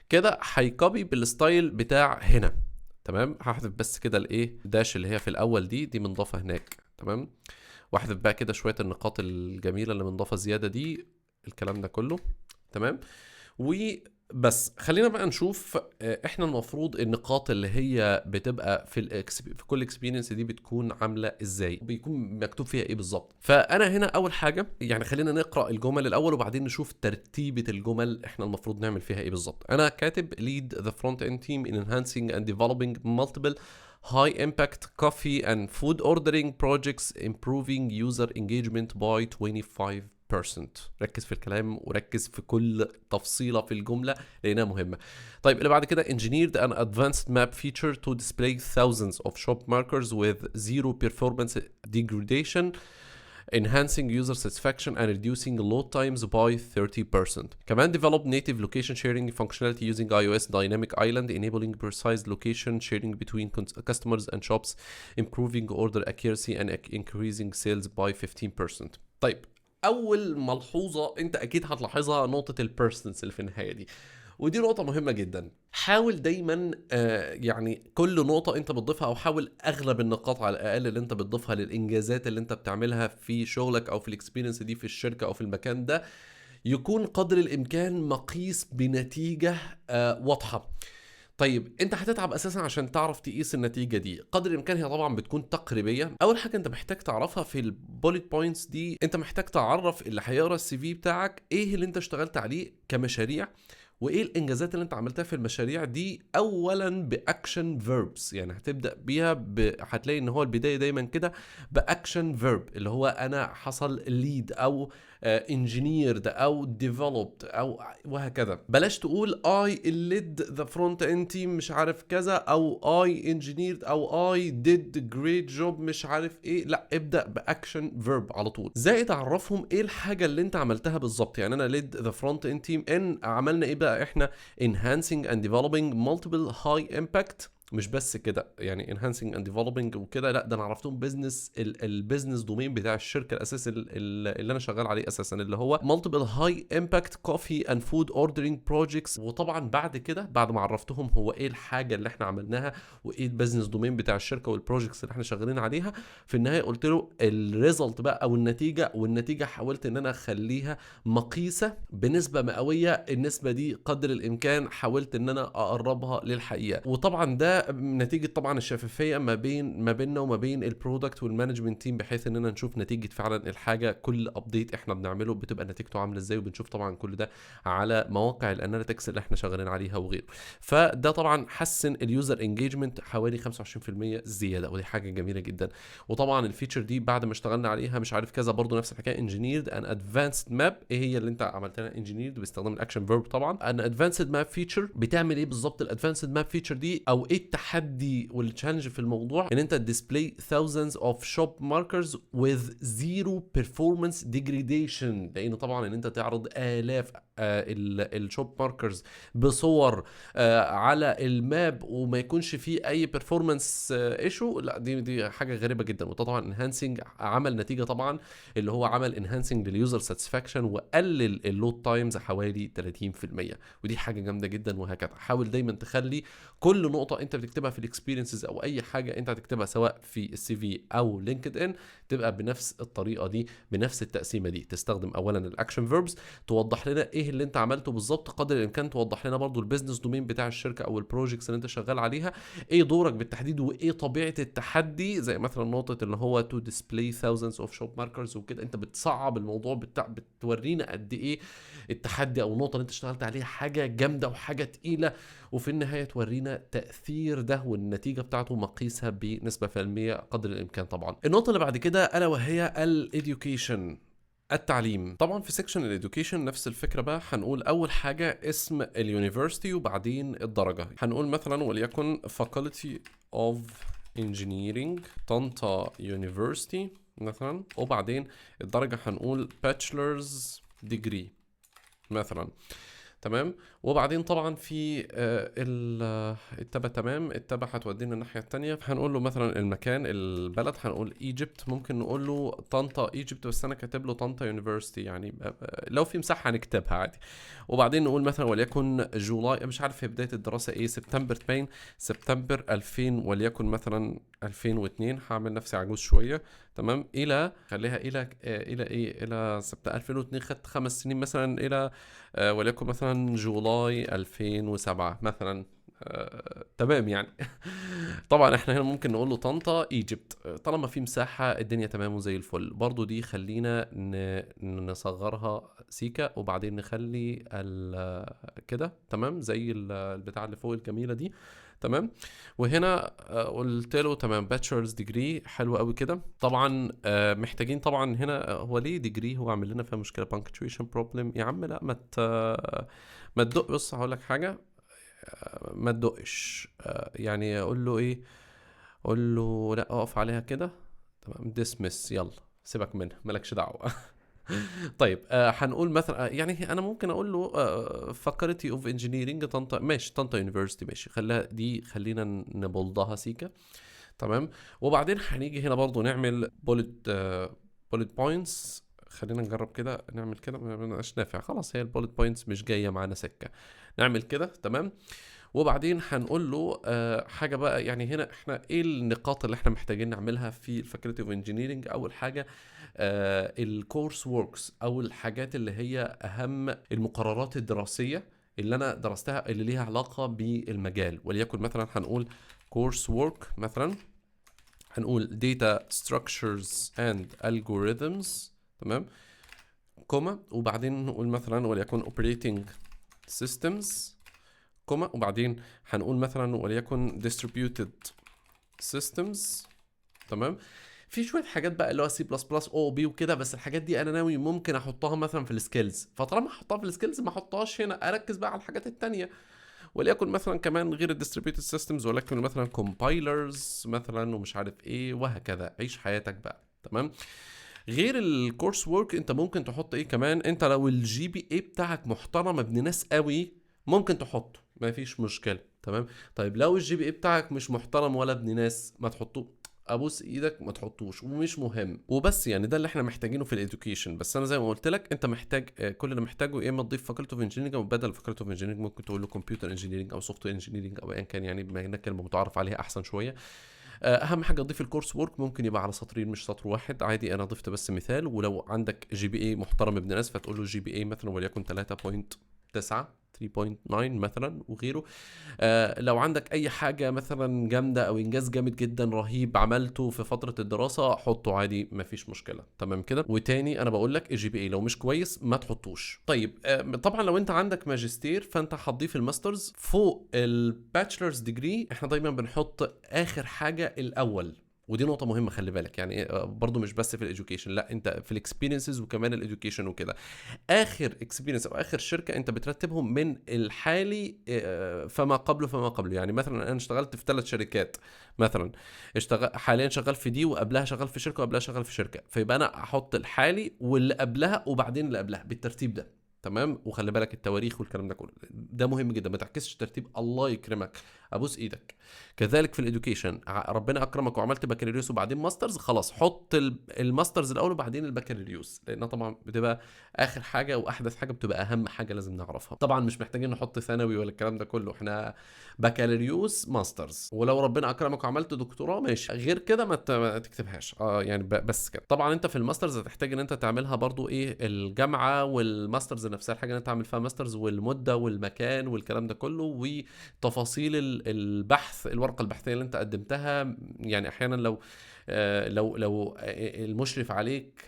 كده، هيكوبي بالستايل بتاع هنا. تمام. هحذف بس كده داش اللي هي في الاول دي منضافه هناك. تمام. واحذف بقى كده شويه النقاط الجميله اللي منضافه زياده دي، الكلام ده كله. تمام. بس خلينا بقى نشوف احنا المفروض النقاط اللي هي بتبقى في كل اكسبيرينس دي بتكون عامله ازاي، بيكون مكتوب فيها ايه بالظبط. فانا هنا اول حاجه يعني خلينا نقرا الجمل الاول وبعدين نشوف ترتيبه الجمل احنا المفروض نعمل فيها ايه بالظبط. انا كاتب lead the front end team in enhancing and developing multiple high impact coffee and food ordering projects improving user engagement by 25%. ركز في الكلام وركز في كل تفصيلة في الجملة لأنها مهمة. طيب اللي بعد كده engineered an advanced map feature to display thousands of shop markers with zero performance degradation, enhancing user satisfaction and reducing load times by 30%. كمان develop native location sharing functionality using iOS Dynamic Island, enabling precise location sharing between customers and shops, improving order accuracy and increasing sales by 15%. طيب اول ملحوظه انت اكيد هتلاحظها نقطه البيرسنس اللي في النهايه دي، ودي نقطة مهمة جدا. حاول دايما يعني كل نقطة انت بتضيفها او حاول اغلب النقاط على الاقل اللي انت بتضيفها للانجازات اللي انت بتعملها في شغلك او في الاكسبيرينس دي في الشركة او في المكان ده يكون قدر الامكان مقيس بنتيجة واضحة. طيب انت هتتعب اساسا عشان تعرف تقيس النتيجه دي، قدر الامكان هي طبعا بتكون تقريبيه. اول حاجه انت محتاج تعرفها في البوليت بوينتس دي، انت محتاج تعرف اللي هيقرا السي في بتاعك ايه اللي انت اشتغلت عليه كمشاريع وايه الانجازات اللي انت عملتها في المشاريع دي. اولا باكشن فيربس، يعني هتبدا بيها هتلاقي ان هو البدايه دايما كده باكشن فيرب اللي هو انا حصل ليد او engineered او developed او وهكذا. بلاش تقول I led the front end team مش عارف كذا او I engineered او I did great job مش عارف ايه، لا ابدأ باكشن فيرب على طول. زائد عرفهم ايه الحاجة اللي انت عملتها بالظبط. يعني انا led the front end team ان عملنا ايه بقى احنا enhancing and developing multiple high impact. مش بس كده يعني enhancing and developing وكده، لا ده انا عرفتهم بزنس البيزنس دومين بتاع الشركه الاساسي اللي انا شغال عليه اساسا اللي هو multiple high impact coffee and food ordering projects. وطبعا بعد كده بعد ما عرفتهم هو ايه الحاجه اللي احنا عملناها وايه البيزنس دومين بتاع الشركه والبروجكتس اللي احنا شغالين عليها، في النهايه قلت له الريزلت بقى او النتيجه، والنتيجه حاولت ان انا اخليها مقيسه بنسبه مئويه. النسبه دي قدر الامكان حاولت ان انا اقربها للحقيقه، وطبعا ده نتيجه طبعا الشفافيه ما بيننا وما بين البرودكت والمانجمنت تيم، بحيث اننا نشوف نتيجه فعلا الحاجه. كل ابديت احنا بنعمله بتبقى نتيجته عامله ازاي، وبنشوف طبعا كل ده على مواقع الاناليتكس اللي احنا شغالين عليها وغيره. فده طبعا حسن اليوزر انجيجمنت حوالي 25% زياده، ودي حاجه جميله جدا. وطبعا الفيتشر دي بعد ما اشتغلنا عليها مش عارف كذا برضو نفس الحكايه انجينيرد ان ادفانسد ماب. ايه هي اللي انت عملتها انجينيرد باستخدام الاكشن فيرب طبعا. ان ادفانسد ماب فيتشر بتعمل ايه بالظبط؟ الادفانسد ماب فيتشر دي او ايه التحدي والتشالنج في الموضوع؟ ان انت display thousands of shop markers with zero performance degradation، لان طبعا ان انت تعرض الاف الشوب ماركرز بصور على الماب وما يكونش فيه اي performance ايشو، لا دي حاجه غريبه جدا. وطبعا انهانسنج عمل نتيجه طبعا اللي هو عمل انهانسنج لليوزر ساتسفاكشن وقلل اللود تايمز حوالي 30%، ودي حاجه جامده جدا. وهكذا حاول دايما تخلي كل نقطه انت بتكتبها في الاكسبيرينسز او اي حاجه انت هتكتبها سواء في السي في او لينكد ان تبقى بنفس الطريقه دي بنفس التقسيمه دي. تستخدم اولا الاكشن فيربس توضح لنا ايه اللي انت عملته بالظبط، قدر الامكان توضح لنا برضو البيزنس دومين بتاع الشركه او البروجكتس اللي انت شغال عليها، ايه دورك بالتحديد وايه طبيعه التحدي. زي مثلا نقطه اللي هو تو ديسبلاي thousands of shop markers وكده، انت بتصعب الموضوع بتورينا قد ايه التحدي او النقطه اللي انت اشتغلت عليها حاجه جامده وحاجه تقيله، وفي النهايه تورينا تاثير ده والنتيجه بتاعته مقيسها بنسبه فعليه قدر الامكان. طبعا النقطه اللي بعد كده الا وهي الاديوكيشن، التعليم. طبعا في سيكشن الاديوكيشن نفس الفكره بقى. هنقول اول حاجه اسم اليونيفرسيتي وبعدين الدرجه. هنقول مثلا وليكن Faculty of Engineering طنطا University مثلا، وبعدين الدرجه هنقول Bachelor's Degree مثلا. تمام. وبعدين طبعا في التبع تمام التبع هتودينا الناحيه الثانيه، هنقول له مثلا المكان البلد هنقول ايجيبت، ممكن نقول له طنطا ايجيبت بس انا كاتب له طنطا يونيفرسيتي، يعني لو في مساحه هنكتبها عادي. وبعدين نقول مثلا وليكن جولاي مش عارف في بدايه الدراسه ايه، سبتمبر سبتمبر 2000 وليكن مثلا 2002، هعمل نفسي عجوز شويه تمام، الى خليها الى ايه، الى سبتمبر 2002، خدت 5 سنين مثلا، الى وليكن مثلا جولاي 2007 مثلا. تمام يعني. طبعا احنا هنا ممكن نقول له طنطا ايجيبت، طالما في مساحة الدنيا تمام وزي الفل. برضو دي خلينا نصغرها سيكا، وبعدين نخلي كده تمام زي البتاع اللي فوق الجميلة دي. تمام. وهنا قلت له تمام باتشلرز ديجري، حلو قوي كده. طبعا محتاجين طبعا هنا هو ليه ديجري، هو عامل لنا فيها مشكله punctuation problem يا عم. لا ما تدق. بص هقول لك حاجه، ما تدقش. يعني اقول له ايه، اقول له لا اقف عليها كده. تمام dismiss، يلا سيبك منها مالكش دعوه. طيب هنقول مثلا يعني انا ممكن اقول له فاكولتي اوف انجينيرنج طنطا، ماشي طنطا يونيفرسيتي ماشي، خليها دي، خلينا نبولدها سيكا. تمام. وبعدين هنيجي هنا برضو نعمل بولت بوينتس. خلينا نجرب كده نعمل كده، مش نافع خلاص، هي البولت بوينتس مش جايه معانا سكه. نعمل كده تمام. وبعدين هنقول له حاجه بقى، يعني هنا احنا ايه النقاط اللي احنا محتاجين نعملها في الفاكولتي اوف انجينيرنج. اول حاجه الكورس ووركس، او الحاجات اللي هي اهم المقررات الدراسيه اللي انا درستها اللي ليها علاقه بالمجال. وليكن مثلا هنقول كورس وورك مثلا، هنقول data structures and algorithms. تمام. كوما، وبعدين نقول مثلا وليكن operating systems، كوما، وبعدين هنقول مثلا وليكن distributed systems. تمام. في شويه حاجات بقى اللي هو سي بلس بلس او بي وكده، بس الحاجات دي انا ناوي ممكن احطها مثلا في السكيلز، فطالما احطها في السكيلز ما احطهاش هنا، اركز بقى على الحاجات التانية. وليكن مثلا كمان غير الديستريبيوتد سيستمز، ولكن مثلا كومبايلرز مثلا ومش عارف ايه وهكذا. عيش حياتك بقى. تمام. غير الكورس وورك انت ممكن تحط ايه كمان. انت لو الجي بي اي بتاعك محترم ابن ناس قوي ممكن تحطه، ما فيش مشكله. تمام. طيب لو الجي بي اي بتاعك مش محترم ولا ابن ناس، ما تحطوه، ابوس ايدك ما تحطوش، ومش مهم. وبس يعني ده اللي احنا محتاجينه في الاديوكيشن. بس انا زي ما قلت لك انت محتاج كل اللي محتاجه يا اما تضيف فاكولتي اوف انجينيرنج، او بدل فاكولتي اوف انجينيرنج ممكن تقول له كمبيوتر انجينيرنج او سوفت وير انجينيرنج او ايا كان، يعني بما انها كلمه متعارف عليها احسن شويه. اهم حاجه تضيف الكورس وورك، ممكن يبقى على سطرين مش سطر واحد عادي. انا ضفت بس مثال. ولو عندك جي بي اي محترم ابن ناس فتقول له جي بي اي مثلا وليكن 3.9 3.9 مثلا وغيره. لو عندك اي حاجه مثلا جامده او انجاز جامد جدا رهيب عملته في فتره الدراسه حطه عادي مفيش مشكله. تمام كده. وتاني انا بقول لك الجي بي اي لو مش كويس ما تحطوش. طيب طبعا لو انت عندك ماجستير فانت هتضيف الماسترز فوق الباتشلرز ديجري. احنا دايما بنحط اخر حاجه الاول، ودي نقطة مهمة خلي بالك. يعني برضو مش بس في الاديوكيشن، لا انت في الاكسبيرينسز وكمان الاديوكيشن وكده. اخر اكسبيرينس او اخر شركة انت بترتبهم من الحالي فما قبله. يعني مثلا انا اشتغلت في 3 شركات مثلا، حاليا شغال في دي، وقبلها شغال في شركة، وقبلها شغال في شركة، فيبقى انا احط الحالي واللي قبلها وبعدين اللي قبلها بالترتيب ده. تمام. وخلي بالك التواريخ والكلام ده كله ده مهم جدا، ما تعكسش ترتيب. الله يكرمك ابوس ايدك. كذلك في الاديوكيشن، ربنا اكرمك وعملت بكالوريوس وبعدين ماسترز، خلاص حط الماسترز الاول وبعدين البكالوريوس، لانها طبعا بتبقى اخر حاجه واحدث حاجه، بتبقى اهم حاجه لازم نعرفها. طبعا مش محتاجين نحط ثانوي ولا الكلام ده كله، احنا بكالوريوس ماسترز، ولو ربنا اكرمك وعملت دكتوراه ماشي، غير كده ما تكتبهاش. يعني بس كده. طبعا انت في الماسترز هتحتاج ان انت تعملها برضو ايه، الجامعه والماسترز نفسها، الحاجه اللي انت تعمل فيها ماسترز والمده والمكان والكلام ده كله، وتفاصيل البحث، الورقه البحثيه اللي انت قدمتها. يعني احيانا لو المشرف عليك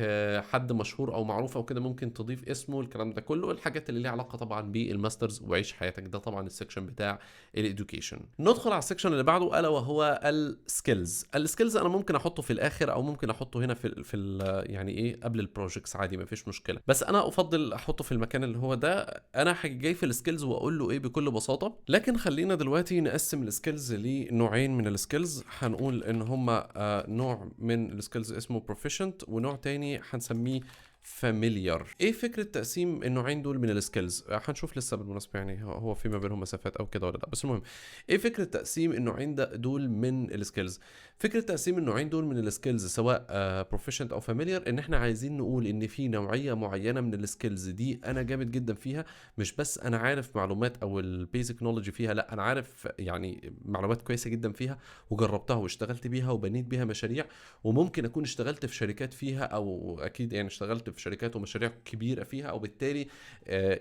حد مشهور او معروف او كده ممكن تضيف اسمه، الكلام ده كله الحاجات اللي ليها علاقه طبعا بالماسترز وعيش حياتك. ده طبعا السكشن بتاع الاديوكيشن. ندخل على السكشن اللي بعده الا وهو السكيلز. السكيلز انا ممكن احطه في الاخر او ممكن احطه هنا في يعني ايه قبل البروجكتس عادي ما فيش مشكله، بس انا افضل احطه في المكان اللي هو ده. انا جاي في السكيلز واقول له ايه بكل بساطه. لكن خلينا دلوقتي نقسم السكيلز لنوعين من السكيلز. هنقول ان هما نوع من السكيلز اسمه proficient، ونوع تاني هنسميه فاميليار. ايه فكره تقسيم النوعين دول من السكيلز؟ هنشوف لسه بالمناسبه يعني هو في ما بينهم مسافات او كده ولا لا، بس المهم ايه فكره تقسيم النوعين دول من السكيلز؟ فكره تقسيم النوعين دول من السكيلز سواء بروفيشنت او فاميليار، ان احنا عايزين نقول ان في نوعيه معينه من السكيلز دي انا جامد جدا فيها، مش بس انا عارف معلومات او البيزك نولوجي فيها، لا انا عارف يعني معلومات كويسه جدا فيها وجربتها واشتغلت بيها وبنيت بيها مشاريع، وممكن اكون اشتغلت في شركات فيها، او اكيد يعني اشتغلت في شركات ومشاريع كبيره فيها، او بالتالي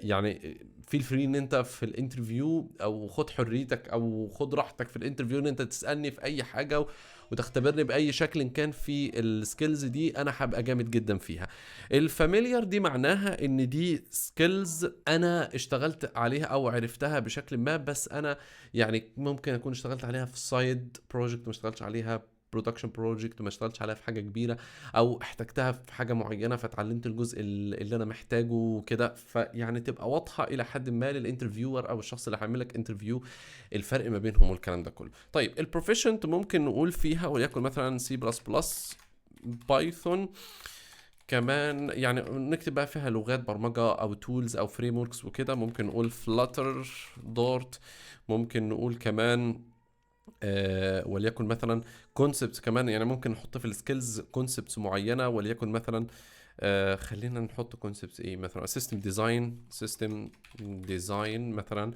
يعني فيل فري ان انت في الانترفيو او خد حريتك او خد راحتك في الانترفيو ان انت تسالني في اي حاجه وتختبرني باي شكل كان في السكيلز دي، انا هبقى جامد جدا فيها. الفاميليار دي معناها ان دي سكيلز انا اشتغلت عليها او عرفتها بشكل ما، بس انا يعني ممكن اكون اشتغلت عليها في سايد بروجكت، ما اشتغلتش عليها برودكشن بروجكت، وما اشتغلتش عليها في حاجه كبيره، او احتجتها في حاجه معينه فتعلمت الجزء اللي انا محتاجه كده، فيعني تبقى واضحه الى حد ما للانترفيور او الشخص اللي هيعمل لك انترفيو الفرق ما بينهم والكلام ده كله. طيب البروفيشنت ممكن نقول فيها وليكن مثلا سي بلس بلس، بايثون، كمان يعني نكتب بقى فيها لغات برمجة او تولز او فريم وركس وكده، ممكن نقول فلاتر، دورت، ممكن نقول كمان وليكن مثلا كونسبتس كمان، يعني ممكن نحط في السكيلز كونسبتس معينة، وليكن مثلا خلينا نحط كونسبتس ايه مثلا سيستم ديزاين مثلا،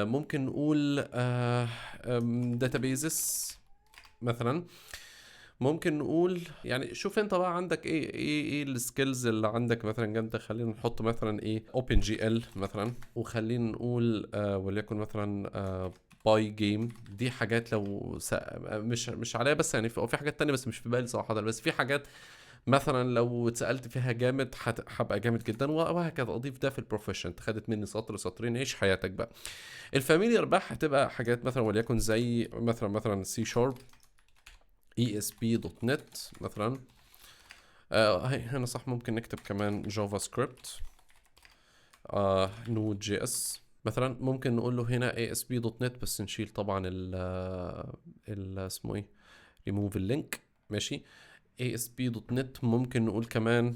ممكن نقول داتابيزز مثلا، ممكن نقول يعني شوف انت بقى عندك ايه السكيلز اللي عندك مثلا جامده، خلينا نحط مثلا ايه اوبن جي ال مثلا، وخلينا نقول وليكن مثلا باي جيم. دي حاجات لو مش عليها، بس يعني في حاجات تانية بس مش في بالي صراحه، بس في حاجات مثلا لو اتسالت فيها جامد هبقى جامد جدا، وهكذا. اضيف ده في البروفيشن، خدت مني سطر سطرين، عيش حياتك بقى. الفاميليار بقى هتبقى حاجات مثلا وليكن زي مثلا سي شارب، اي اس بي دوت نت مثلا، هنا صح ممكن نكتب كمان جافا سكريبت، نود جي اس مثلا، ممكن نقول له هنا اي اس بي دوت نت، بس نشيل طبعا ال اسمه ايه، ريموف اللينك، ماشي. ASP.NET ممكن نقول كمان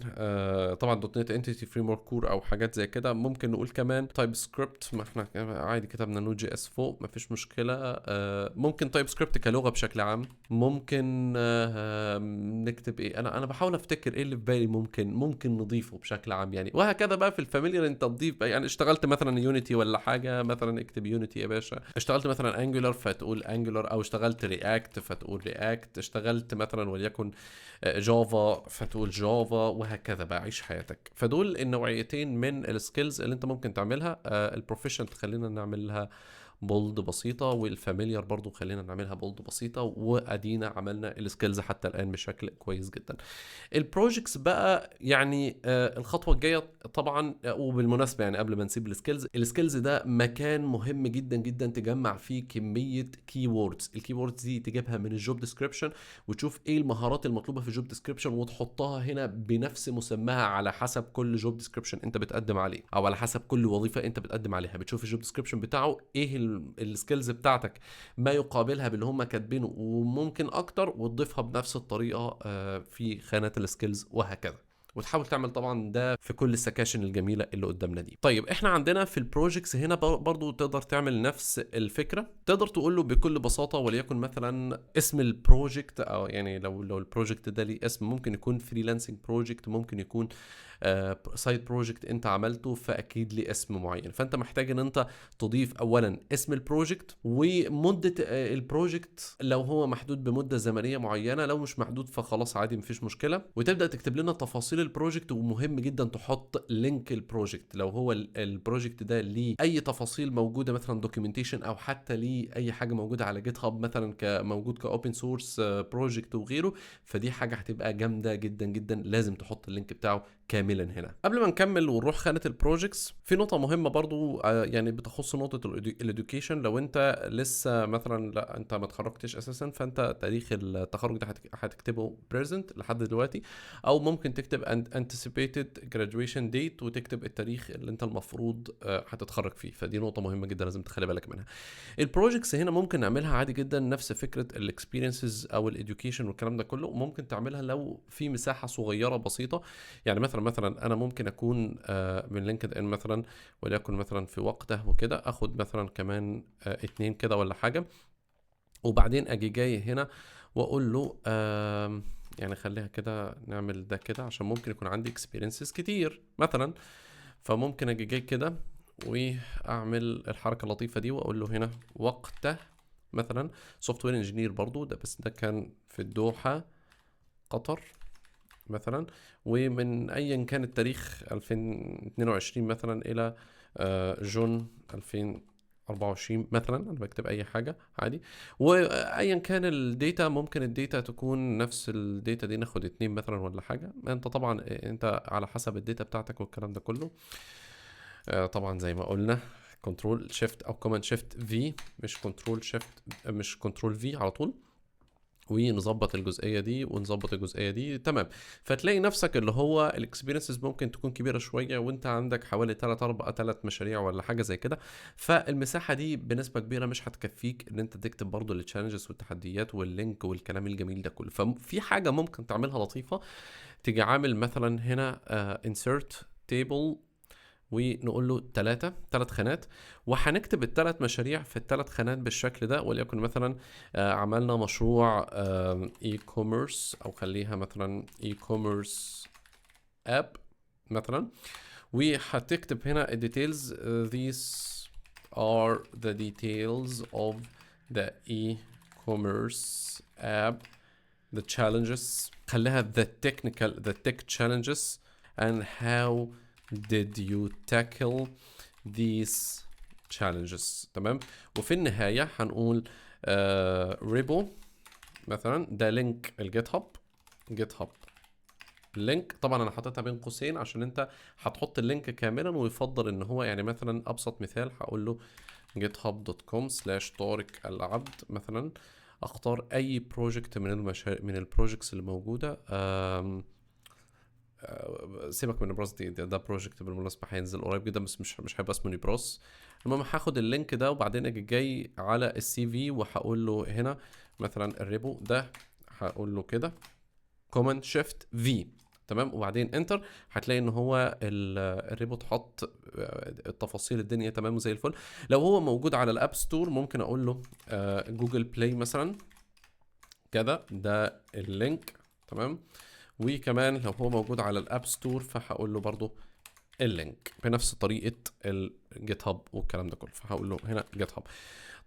طبعا .NET Entity Framework Core او حاجات زي كده، ممكن نقول كمان تايب سكريبت، ما احنا عادي كتبنا نود جي اس فوق مفيش مشكله، ممكن تايب سكريبت كلغه بشكل عام، ممكن نكتب ايه، انا بحاول افتكر ايه اللي في بالي ممكن نضيفه بشكل عام يعني، وهكذا بقى في الفاميليار انت تضيف بقى، يعني اشتغلت مثلا يونيتي ولا حاجه مثلا اكتب يونيتي يا باشا، اشتغلت مثلا انجولار فتقول انجولار، او اشتغلت رياكت فتقول رياكت، اشتغلت مثلا وليكن جافا فتقول جافا، وهكذا بقى عيش حياتك. فدول النوعيتين من السكيلز اللي انت ممكن تعملها. البروفيشنت خلينا نعملها بولد بسيطة، والفاميليار برضو خلينا نعملها بولد بسيطة، وادينا عملنا السكيلز حتى الان بشكل كويس جدا. البروجكتس بقى يعني الخطوه الجايه طبعا، وبالمناسبه يعني قبل ما نسيب السكيلز ده مكان مهم جدا جدا تجمع فيه كميه كي ووردز. الكي ووردز دي تجيبها من الجوب ديسكريبشن، وتشوف ايه المهارات المطلوبه في الجوب ديسكريبشن وتحطها هنا بنفس مسماها على حسب كل جوب ديسكريبشن انت بتقدم عليه، او على حسب كل وظيفه انت بتقدم عليها. بتشوف الجوب ديسكريبشن بتاعه ايه السكيلز بتاعتك ما يقابلها باللي هم كاتبينه وممكن اكتر، وتضيفها بنفس الطريقه في خانه السكيلز، وهكذا. وتحاول تعمل طبعا ده في كل السكاشن الجميله اللي قدامنا دي. طيب احنا عندنا في البروجكتس هنا برضو تقدر تعمل نفس الفكره، تقدر تقول له بكل بساطه وليكن مثلا اسم البروجكت، او يعني لو البروجكت ده ليه اسم، ممكن يكون فريلانسنج بروجكت، ممكن يكون سايد بروجكت انت عملته، فاكيد ليه اسم معين. فانت محتاج ان انت تضيف اولا اسم البروجكت، ومده البروجكت لو هو محدود بمده زمنيه معينه، لو مش محدود فخلاص عادي مفيش مشكله، وتبدا تكتب لنا تفاصيل البروجكت. ومهم جدا تحط لينك البروجكت لو هو البروجكت ده ليه اي تفاصيل موجوده، مثلا دوكيومنتيشن، او حتى ليه اي حاجه موجوده على جيت هاب مثلا موجود كاوبن سورس بروجكت وغيره، فدي حاجه هتبقى جامده جدا جدا، لازم تحط اللينك بتاعه كاملا هنا. قبل ما نكمل ونروح خانه البروجكتس، في نقطه مهمه برضو يعني بتخص نقطه الاديوكيشن. لو انت لسه مثلا لا انت ما اتخرجتش اساسا، فانت تاريخ التخرج ده هتكتبه بريزنت لحد دلوقتي، او ممكن تكتب anticipated graduation date وتكتب التاريخ اللي انت المفروض هتتخرج فيه. فدي نقطة مهمة جدا لازم تخلي بالك منها. البروجكتس هنا ممكن نعملها عادي جدا نفس فكرة الاكسبيرينسز او الاديوكيشن والكلام ده كله، وممكن تعملها لو في مساحة صغيرة بسيطة. يعني مثلا انا ممكن اكون من لينكد ان مثلا، وليكن مثلا في وقته وكده اخد مثلا كمان 2 كده ولا حاجة، وبعدين اجي جاي هنا واقول له يعني خليها كده، نعمل ده كده عشان ممكن يكون عندي اكسبيرينسز كتير مثلا. فممكن اجي جاي كده واعمل الحركه اللطيفه دي واقول له هنا وقته مثلا سوفت وير انجينير برضو ده، بس ده كان في الدوحه قطر مثلا، ومن ايا كان التاريخ 2022 مثلا الى جون 2024 مثلا. انا بكتب اي حاجه عادي، وايا كان الداتا ممكن الداتا تكون نفس الداتا دي، ناخد 2 مثلا ولا حاجه. انت طبعا انت على حسب الداتا بتاعتك والكلام ده كله. طبعا زي ما قلنا كنترول شيفت او كوماند شيفت في، مش كنترول شيفت، مش كنترول في على طول، ونظبط الجزئيه دي ونظبط الجزئيه دي تمام. فتلاقي نفسك اللي هو الاكسبيرينسز ممكن تكون كبيره شويه، وانت عندك حوالي 3 مشاريع ولا حاجه زي كده. فالمساحه دي بنسبه كبيره مش هتكفيك ان انت تكتب برضو التشالنجز والتحديات واللينك والكلام الجميل ده كله. ففي حاجه ممكن تعملها لطيفه، تيجي عامل مثلا هنا insert table ونقول له 3 خانات، وهنكتب ال3 مشاريع في ال3 خانات بالشكل ده. وليكن مثلا عملنا مشروع اي كوميرس، او خليها مثلا اي كوميرس اب مثلا، وهتكتب هنا الديتيلز. these are the details of the e-commerce app, the challenges، خليها the tech challenges and how did you tackle these challenges. تمام. وفي النهاية هنقول ريبو مثلا، ده لينك الجيت هاب لينك. طبعا انا حاططها بين قوسين عشان انت هتحط اللينك كاملا، ويفضل ان هو يعني مثلا ابسط مثال هقول له github.com/طارق العبد مثلا. اختار اي بروجكت من البروجكتس اللي موجوده. سيبك من نبراس دي، ده بروجكت بالمناسبه هينزل قريب جدا، بس مش هيبقى اسمه نبراس. المهم هاخد اللينك ده وبعدين اجي جاي على السي في وهقول له هنا مثلا الريبو ده، هقول له كده كوماند شيفت في تمام، وبعدين انتر. هتلاقي ان هو الريبو حط التفاصيل الدنيا تمام وزي الفل. لو هو موجود على الاب ستور ممكن اقول له جوجل بلاي مثلا كده، ده اللينك تمام. وكمان لو هو موجود على الاب ستور فهقول له برضو اللينك بنفس طريقه الجيت هاب والكلام ده كله. فهقول له هنا جيت هاب.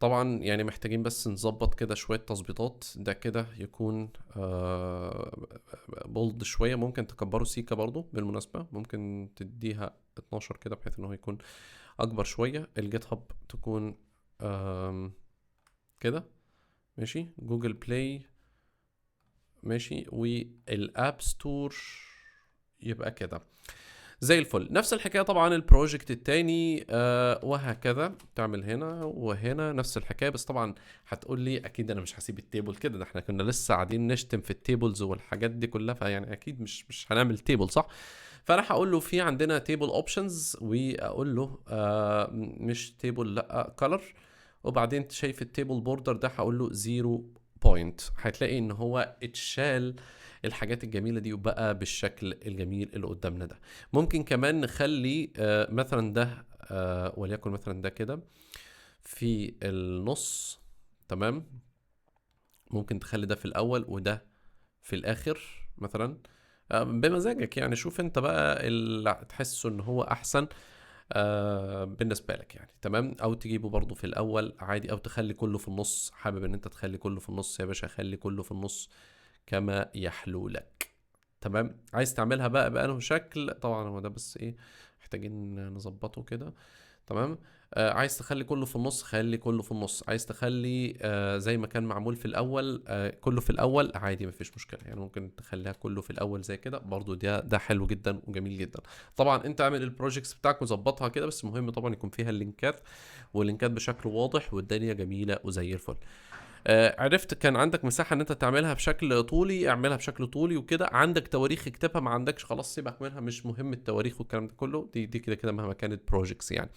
طبعا يعني محتاجين بس نظبط كده شويه تظبيطات، ده كده يكون بولد شويه، ممكن تكبره سيكا برضو بالمناسبه، ممكن تديها 12 كده بحيث انه يكون اكبر شويه. الجيت هاب تكون كده ماشي، جوجل بلاي ماشي، والاب ستور يبقى كده زي الفل. نفس الحكايه طبعا البروجكت التاني وهكذا تعمل هنا وهنا نفس الحكايه. بس طبعا هتقول لي اكيد انا مش هسيب التيبل كده، ده احنا كنا لسه قاعدين نشتم في التيبلز والحاجات دي كلها، فيعني اكيد مش هنعمل تيبل صح. فانا هقول له في عندنا تيبل اوبشنز، واقول له مش تيبل لا كلر، وبعدين شايف التيبل بوردر ده هقول له 0 بوينت. هتلاقي ان هو اتشال الحاجات الجميله دي وبقى بالشكل الجميل اللي قدامنا ده. ممكن كمان نخلي مثلا ده وليكن مثلا ده كده في النص تمام. ممكن تخلي ده في الاول وده في الاخر مثلا بمزاجك، يعني شوف انت بقى اللي تحسه ان هو احسن بالنسبه لك يعني تمام. او تجيبه برضو في الاول عادي، او تخلي كله في النص. حابب ان انت تخلي كله في النص يا باشا، خلي كله في النص كما يحلو لك تمام. عايز تعملها بقى بأنه شكل، طبعا هو ده بس ايه محتاجين نظبطه كده تمام. عايز تخلي كله في النص خلي كله في النص، عايز تخلي زي ما كان معمول في الاول كله في الاول عادي مفيش مشكله، يعني ممكن تخليها كله في الاول زي كده برضو. ده حلو جدا وجميل جدا. طبعا انت اعمل البروجكتس بتاعك وظبطها كده، بس مهم طبعا يكون فيها اللينكات واللينكات بشكل واضح والدنيا جميله وزي الفل. عرفت كان عندك مساحه ان انت تعملها بشكل طولي، اعملها بشكل طولي وكده. عندك تواريخ اكتبها، ما عندكش خلاص سيبك منها، مش مهم التواريخ والكلام ده كله، دي كده كده مهما كانت بروجكتس يعني.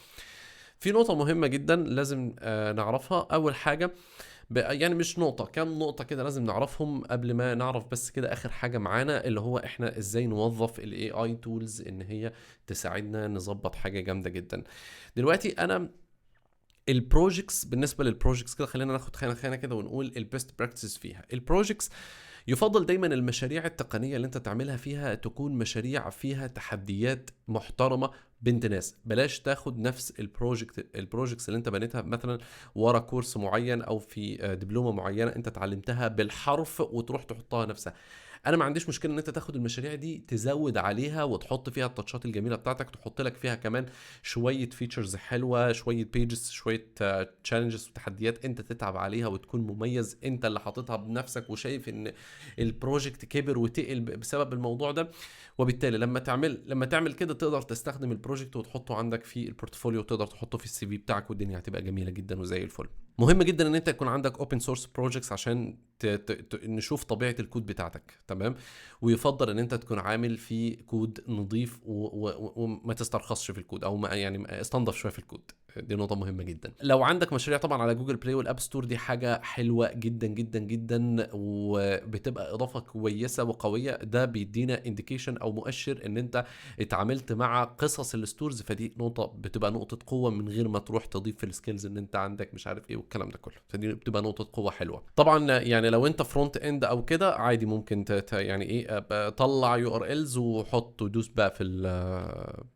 في نقطه مهمه جدا لازم نعرفها. اول حاجه يعني مش نقطة، كام نقطة كده لازم نعرفهم قبل ما نعرف بس كده آخر حاجة معانا، اللي هو إحنا إزاي نوظف ال AI tools إن هي تساعدنا نظبط حاجة جامدة جدا. دلوقتي أنا البروجكتس، بالنسبة للبروجكتس كده خلينا ناخد خانة كده ونقول البيست براكتسز فيها. البروجكتس يفضل دايما المشاريع التقنية اللي انت تعملها فيها تكون مشاريع فيها تحديات محترمة بنت ناس. بلاش تاخد نفس البروجكتس اللي انت بنيتها مثلا ورا كورس معين او في دبلومة معينة انت اتعلمتها بالحرف وتروح تحطها نفسها. انا ما عنديش مشكله ان انت تاخد المشاريع دي تزود عليها وتحط فيها التاتشات الجميله بتاعتك، تحط لك فيها كمان شويه فيتشرز حلوه، شويه بيجز، شويه تشالنجز وتحديات انت تتعب عليها وتكون مميز، انت اللي حاططها بنفسك وشايف ان البروجكت كبر وتقل بسبب الموضوع ده. وبالتالي لما تعمل كده تقدر تستخدم البروجكت وتحطه عندك في البورتفوليو، وتقدر تحطه في السي في بتاعك، والدنيا هتبقى جميله جدا وزي الفل. مهم جدا ان انت يكون عندك اوبن سورس بروجكتس عشان نشوف طبيعه الكود بتاعتك، تمام. ويفضل ان انت تكون عامل فيه كود نظيف وما تسترخصش في الكود، او ما يعني استنضف شويه في الكود. دي نقطه مهمه جدا. لو عندك مشاريع طبعا على جوجل بلاي والاب ستور، دي حاجه حلوه جدا جدا جدا، وبتبقى اضافه كويسه وقويه. ده بيدينا انديكيشن او مؤشر ان انت اتعاملت مع قصص الستورز، فدي نقطه بتبقى نقطه قوه من غير ما تروح تضيف في السكيلز ان انت عندك مش عارف ايه والكلام ده كله. فدي بتبقى نقطه قوه حلوه. طبعا يعني لو انت فرونت اند او كده عادي ممكن يعني ايه طلع يو ار الز وحط ودوس بقى في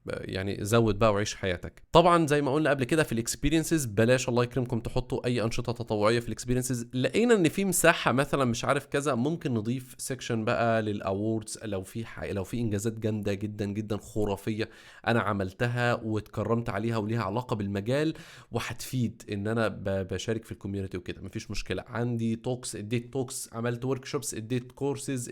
يعني زود بقى وعيش حياتك. طبعا زي ما قلنا قبل كده في الاكسبيرينسز بلاش الله يكرمكم تحطوا اي انشطه تطوعيه في الاكسبيرينسز. لقينا ان في مساحه مثلا مش عارف كذا، ممكن نضيف سيكشن بقى للاووردز لو في انجازات جامده جدا جدا خرافيه انا عملتها واتكرمت عليها وليها علاقه بالمجال وهتفيد ان انا بشارك في الكوميونتي وكده، مفيش مشكله. عندي توكس، اديت توكس، عملت ورك شوبس، اديت كورسز،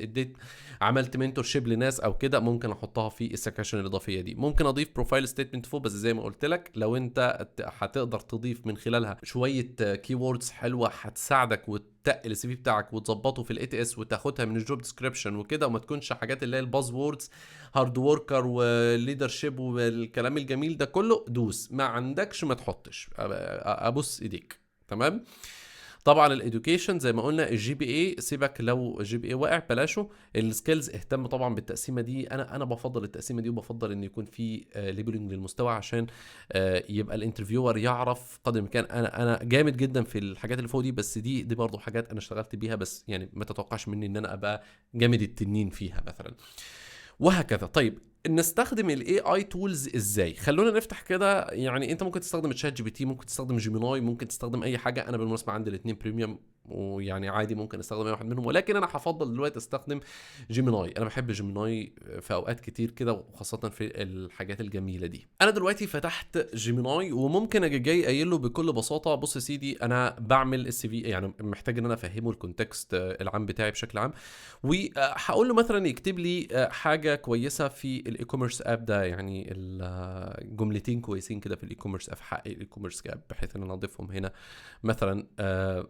عملت منتور شيب لناس او كده، ممكن احطها في السكشن الاضافيه دي. ممكن اضيف بروفايل ستيتمنت فوق، بس زي ما قلت لك لو انت هتقدر تضيف من خلالها شويه كي ووردز حلوه هتساعدك وتقل السي في بتاعك وتظبطه في الاي تي اس وتاخدها من الجوب ديسكريبشن وكده، وما تكونش حاجات اللي هي الباز ووردز هارد وركر وليدرشيب والكلام الجميل ده كله. دوس، ما عندكش ما تحطش، ابص ايديك، تمام. طبعا الاديوكيشن زي ما قلنا، الجي بي اي سيبك لو الجي بي اي واقع بلاشه. السكيلز اهتم طبعا بالتقسيمه دي. انا بفضل التقسيمه دي، وبفضل ان يكون في ليبلنج للمستوى عشان يبقى الانترفيور يعرف قدر الامكان انا جامد جدا في الحاجات اللي فوق دي، بس دي برضو حاجات انا اشتغلت بيها، بس يعني ما تتوقعش مني ان انا ابقى جامد التنين فيها مثلا، وهكذا. طيب نستخدم الاي اي تولز ازاي؟ خلونا نفتح كده. يعني انت ممكن تستخدم تشات جي بي تي، ممكن تستخدم جيميناي، ممكن تستخدم اي حاجه. انا بالمناسبه عندي الاثنين بريميوم، ويعني عادي ممكن استخدم اي واحد منهم، ولكن انا هفضل دلوقتي استخدم جيميناي. انا بحب جيميناي في اوقات كتير كده، وخاصه في الحاجات الجميله دي. انا دلوقتي فتحت جيميناي، وممكن اجي جاي قايل له بكل بساطه بص يا سيدي انا بعمل السي في، يعني محتاج ان انا افهمه الكونتكست العام بتاعي بشكل عام، وهقول له مثلا يكتب لي حاجه كويسه في الاي كوميرس اب ده، يعني الجملتين كويسين كده في الاي كوميرس اب، حق الاي كوميرس اب، بحيث ان انا اضيفهم هنا مثلا،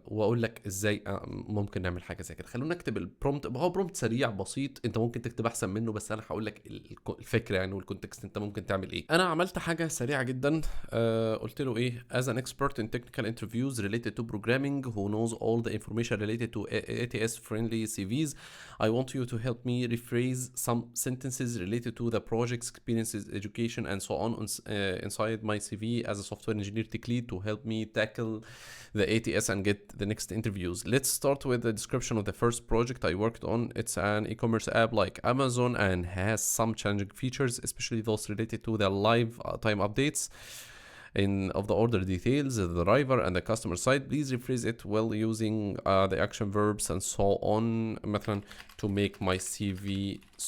واقول لك ازاي ممكن نعمل حاجه زي كده. خلونا نكتب البرومبت. هو برومبت سريع بسيط، انت ممكن تكتب احسن منه، بس انا هقول لك الفكره يعني والكونتكست انت ممكن تعمل ايه. انا عملت حاجه سريعه جدا، قلت له ايه: as an expert in technical interviews related to programming who knows all the information related to ATS friendly CVs, I want you to help me rephrase some sentences related to the project's experiences, education, and so on inside my CV as a software engineer tech lead to help me tackle the ATS and get the next interviews. Let's start with the description of the first project I worked on. It's an e-commerce app like Amazon and has some challenging features, especially those related to the live time updates of the order details, the driver and the customer side. Please rephrase it well using the action verbs and so on, مثلا to make my CV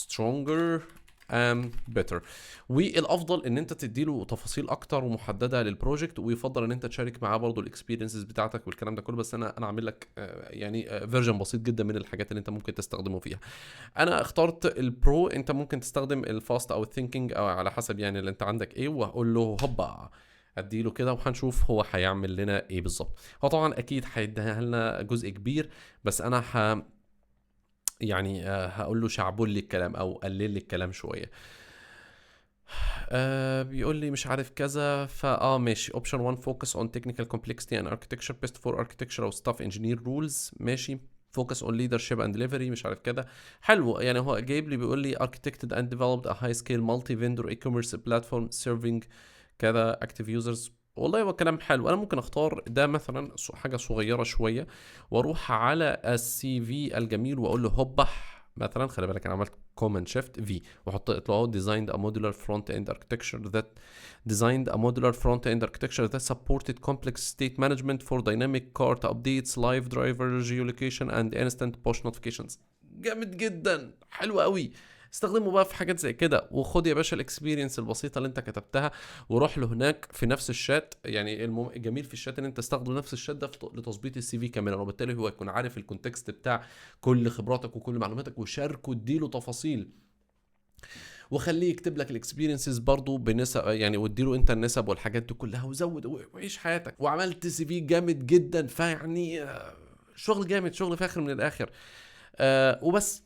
stronger and better. والافضل ان انت تديله تفاصيل اكتر ومحدده للبروجكت، ويفضل ان انت تشارك معاه برضو الاكسبيرينسز بتاعتك والكلام ده كله. بس انا عامل لك يعني فيرجن بسيط جدا من الحاجات اللي انت ممكن تستخدمه فيها. انا اخترت البرو، انت ممكن تستخدم الفاست او الثينكينج او على حسب يعني اللي انت عندك ايه. وهقول له هوبا اديله كده وهنشوف هو هيعمل لنا ايه بالظبط. هو طبعا اكيد هيديها لنا جزء كبير، بس انا يعني هقول له شعبول لي الكلام او قلل لي الكلام شويه. بيقول لي مش عارف كذا، ماشي. option 1 focus on technical complexity and architecture best for architecture او staff engineer rules. ماشي. focus on leadership and delivery مش عارف كده. حلو. يعني هو جايب لي بيقول لي architected and developed a high scale multi vendor e-commerce platform serving كذا active users. والله هو كلام حلو. انا ممكن اختار ده مثلا حاجه صغيره شويه، واروح على السي في الجميل واقول له هوبح مثلا. خلي بالك انا عملت كوماند شيفت في واحط له designed a modular front end architecture that supported complex state management for dynamic cart updates, live driver geolocation and instant push notifications. جامد جدا، حلو قوي. استخدمه بقى في حاجات زي كده، وخد يا باشا الاكسبيرينس البسيطه اللي انت كتبتها وروح له هناك في نفس الشات. يعني الجميل في الشات ان انت تستخدم نفس الشات ده لتظبيط السي في كمان، وبالتالي هو يكون عارف الكونتكست بتاع كل خبراتك وكل معلوماتك، وشاركه اديله تفاصيل، وخليه يكتب لك الاكسبيرينسز برضو بنسب، يعني واديله انت النسب والحاجات دي كلها، وزود وعيش حياتك. وعملت سي في جامد جدا، فيعني شغل جامد، شغل فاخر من الاخر. وبس.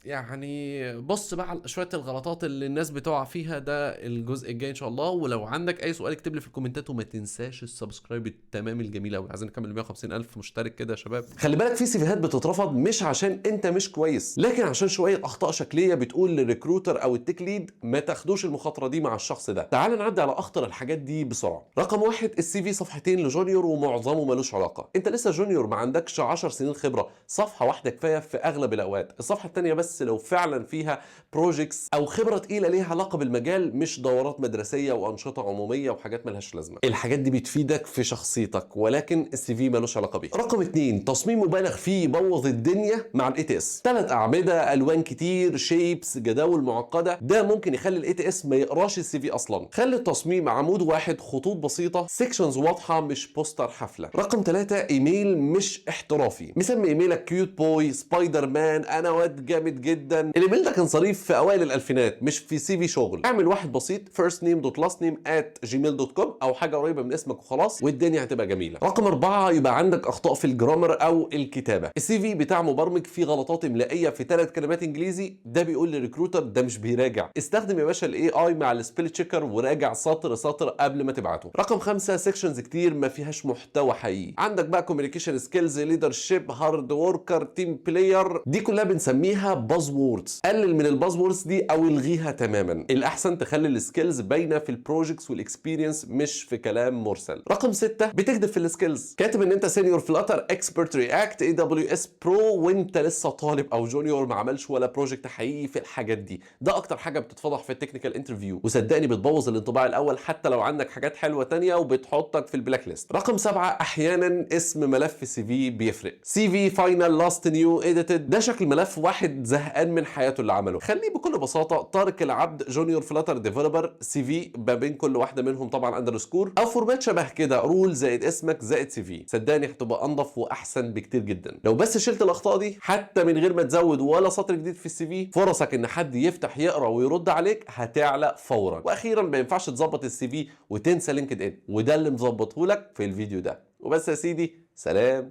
يعني بص بقى على شويه الغلطات اللي الناس بتقع فيها، ده الجزء الجاي ان شاء الله. ولو عندك اي سؤال اكتب لي في الكومنتات، وما تنساش السبسكرايب التمام الجميل قوي. عايزين نكمل 150,000 مشترك كده يا شباب. خلي بالك في سيفيهات بتترفض مش عشان انت مش كويس، لكن عشان شويه اخطاء شكليه بتقول للريكروتر او التيك ليد ما تاخدوش المخاطره دي مع الشخص ده. تعال نعدي على اخطر الحاجات دي بسرعه. رقم 1، السي في صفحتين لجونيور ومعظمه ملوش علاقه. انت لسه جونيور، ما عندكش 10 سنين خبره، صفحه واحده كفايه في اغلب الاوقات. الصفحه الثانيه بس لو فعلا فيها بروجيكتس او خبره تقيله ليها علاقه بالمجال، مش دورات مدرسيه وانشطه عموميه وحاجات ملهاش لازمه. الحاجات دي بتفيدك في شخصيتك، ولكن السي في ملوش علاقه بيه. رقم 2، تصميم مبالغ فيه يبوظ الدنيا مع الاي تي اس. 3 اعمده، الوان كتير، شيبس، جداول معقده، ده ممكن يخلي الاي تي اس ما يقراش السي في اصلا. خلي التصميم عمود واحد، خطوط بسيطه، سيكشنز واضحه، مش بوستر حفله. رقم 3، ايميل مش احترافي. مسمي ايميلك كيوت بوي، سبايدر مان، انا واد جامد جدا. الايميل ده كان صريف في اوائل الالفينات، مش في سي في شغل. اعمل واحد بسيط، firstname.lastname@gmail.com او حاجه قريبه من اسمك وخلاص، والدنيا هتبقى جميله. رقم 4، يبقى عندك اخطاء في الجرامر او الكتابه. السي في بتاع مبرمج فيه غلطات املائيه في 3 كلمات انجليزي، ده بيقول للريكروتر ده مش بيراجع. استخدم يا باشا الاي اي مع السبيل تشيكر وراجع سطر سطر قبل ما تبعته. رقم 5، سيكشنز كتير ما فيهاش محتوى حقيقي. عندك بقى كوميونيكيشن سكيلز، ليدرشيب، هارد وركر، تيم بلاير، دي كلها بنسميها باز ووردز. قلل من الباز ووردز دي او الغيها تماما. الاحسن تخلي السكيلز باينه في البروجكتس والاكسبيرينس، مش في كلام مرسل. رقم 6، بتكذب في السكيلز. كاتب ان انت سينيور فلاتر، اكسبرت رياكت، اي دبليو اس برو، وانت لسه طالب او جونيور ما عملش ولا بروجكت حقيقي في الحاجات دي. ده اكتر حاجه بتتفضح في التكنيكال انترفيو، وصدقني بتبوظ الانطباع الاول حتى لو عندك حاجات حلوه تانية، وبتحطك في البلاك ليست. رقم 7، احيانا اسم ملف سي في بيفرق. سي في فاينل، لاست نيو، اديتد، ده شكل ملف واحد زهقان من حياته اللي عمله. خليه بكل بساطه طارق العبد جونيور فلاتر ديفلوبر، سي في ما بين كل واحده منهم طبعا اندرسكور، او فورمات شبه كده، رول زائد اسمك زائد سي في. صدقني هتبقى انضف واحسن بكتير جدا. لو بس شلت الاخطاء دي حتى من غير ما تزود ولا سطر جديد في السي في، فرصك ان حد يفتح يقرا ويرد عليك هتعلى فورا. واخيرا، ما ينفعش تظبط السي في وتنسى لينكد ان، وده اللي مظبطه لك في الفيديو ده. وبس يا سيدي، سلام.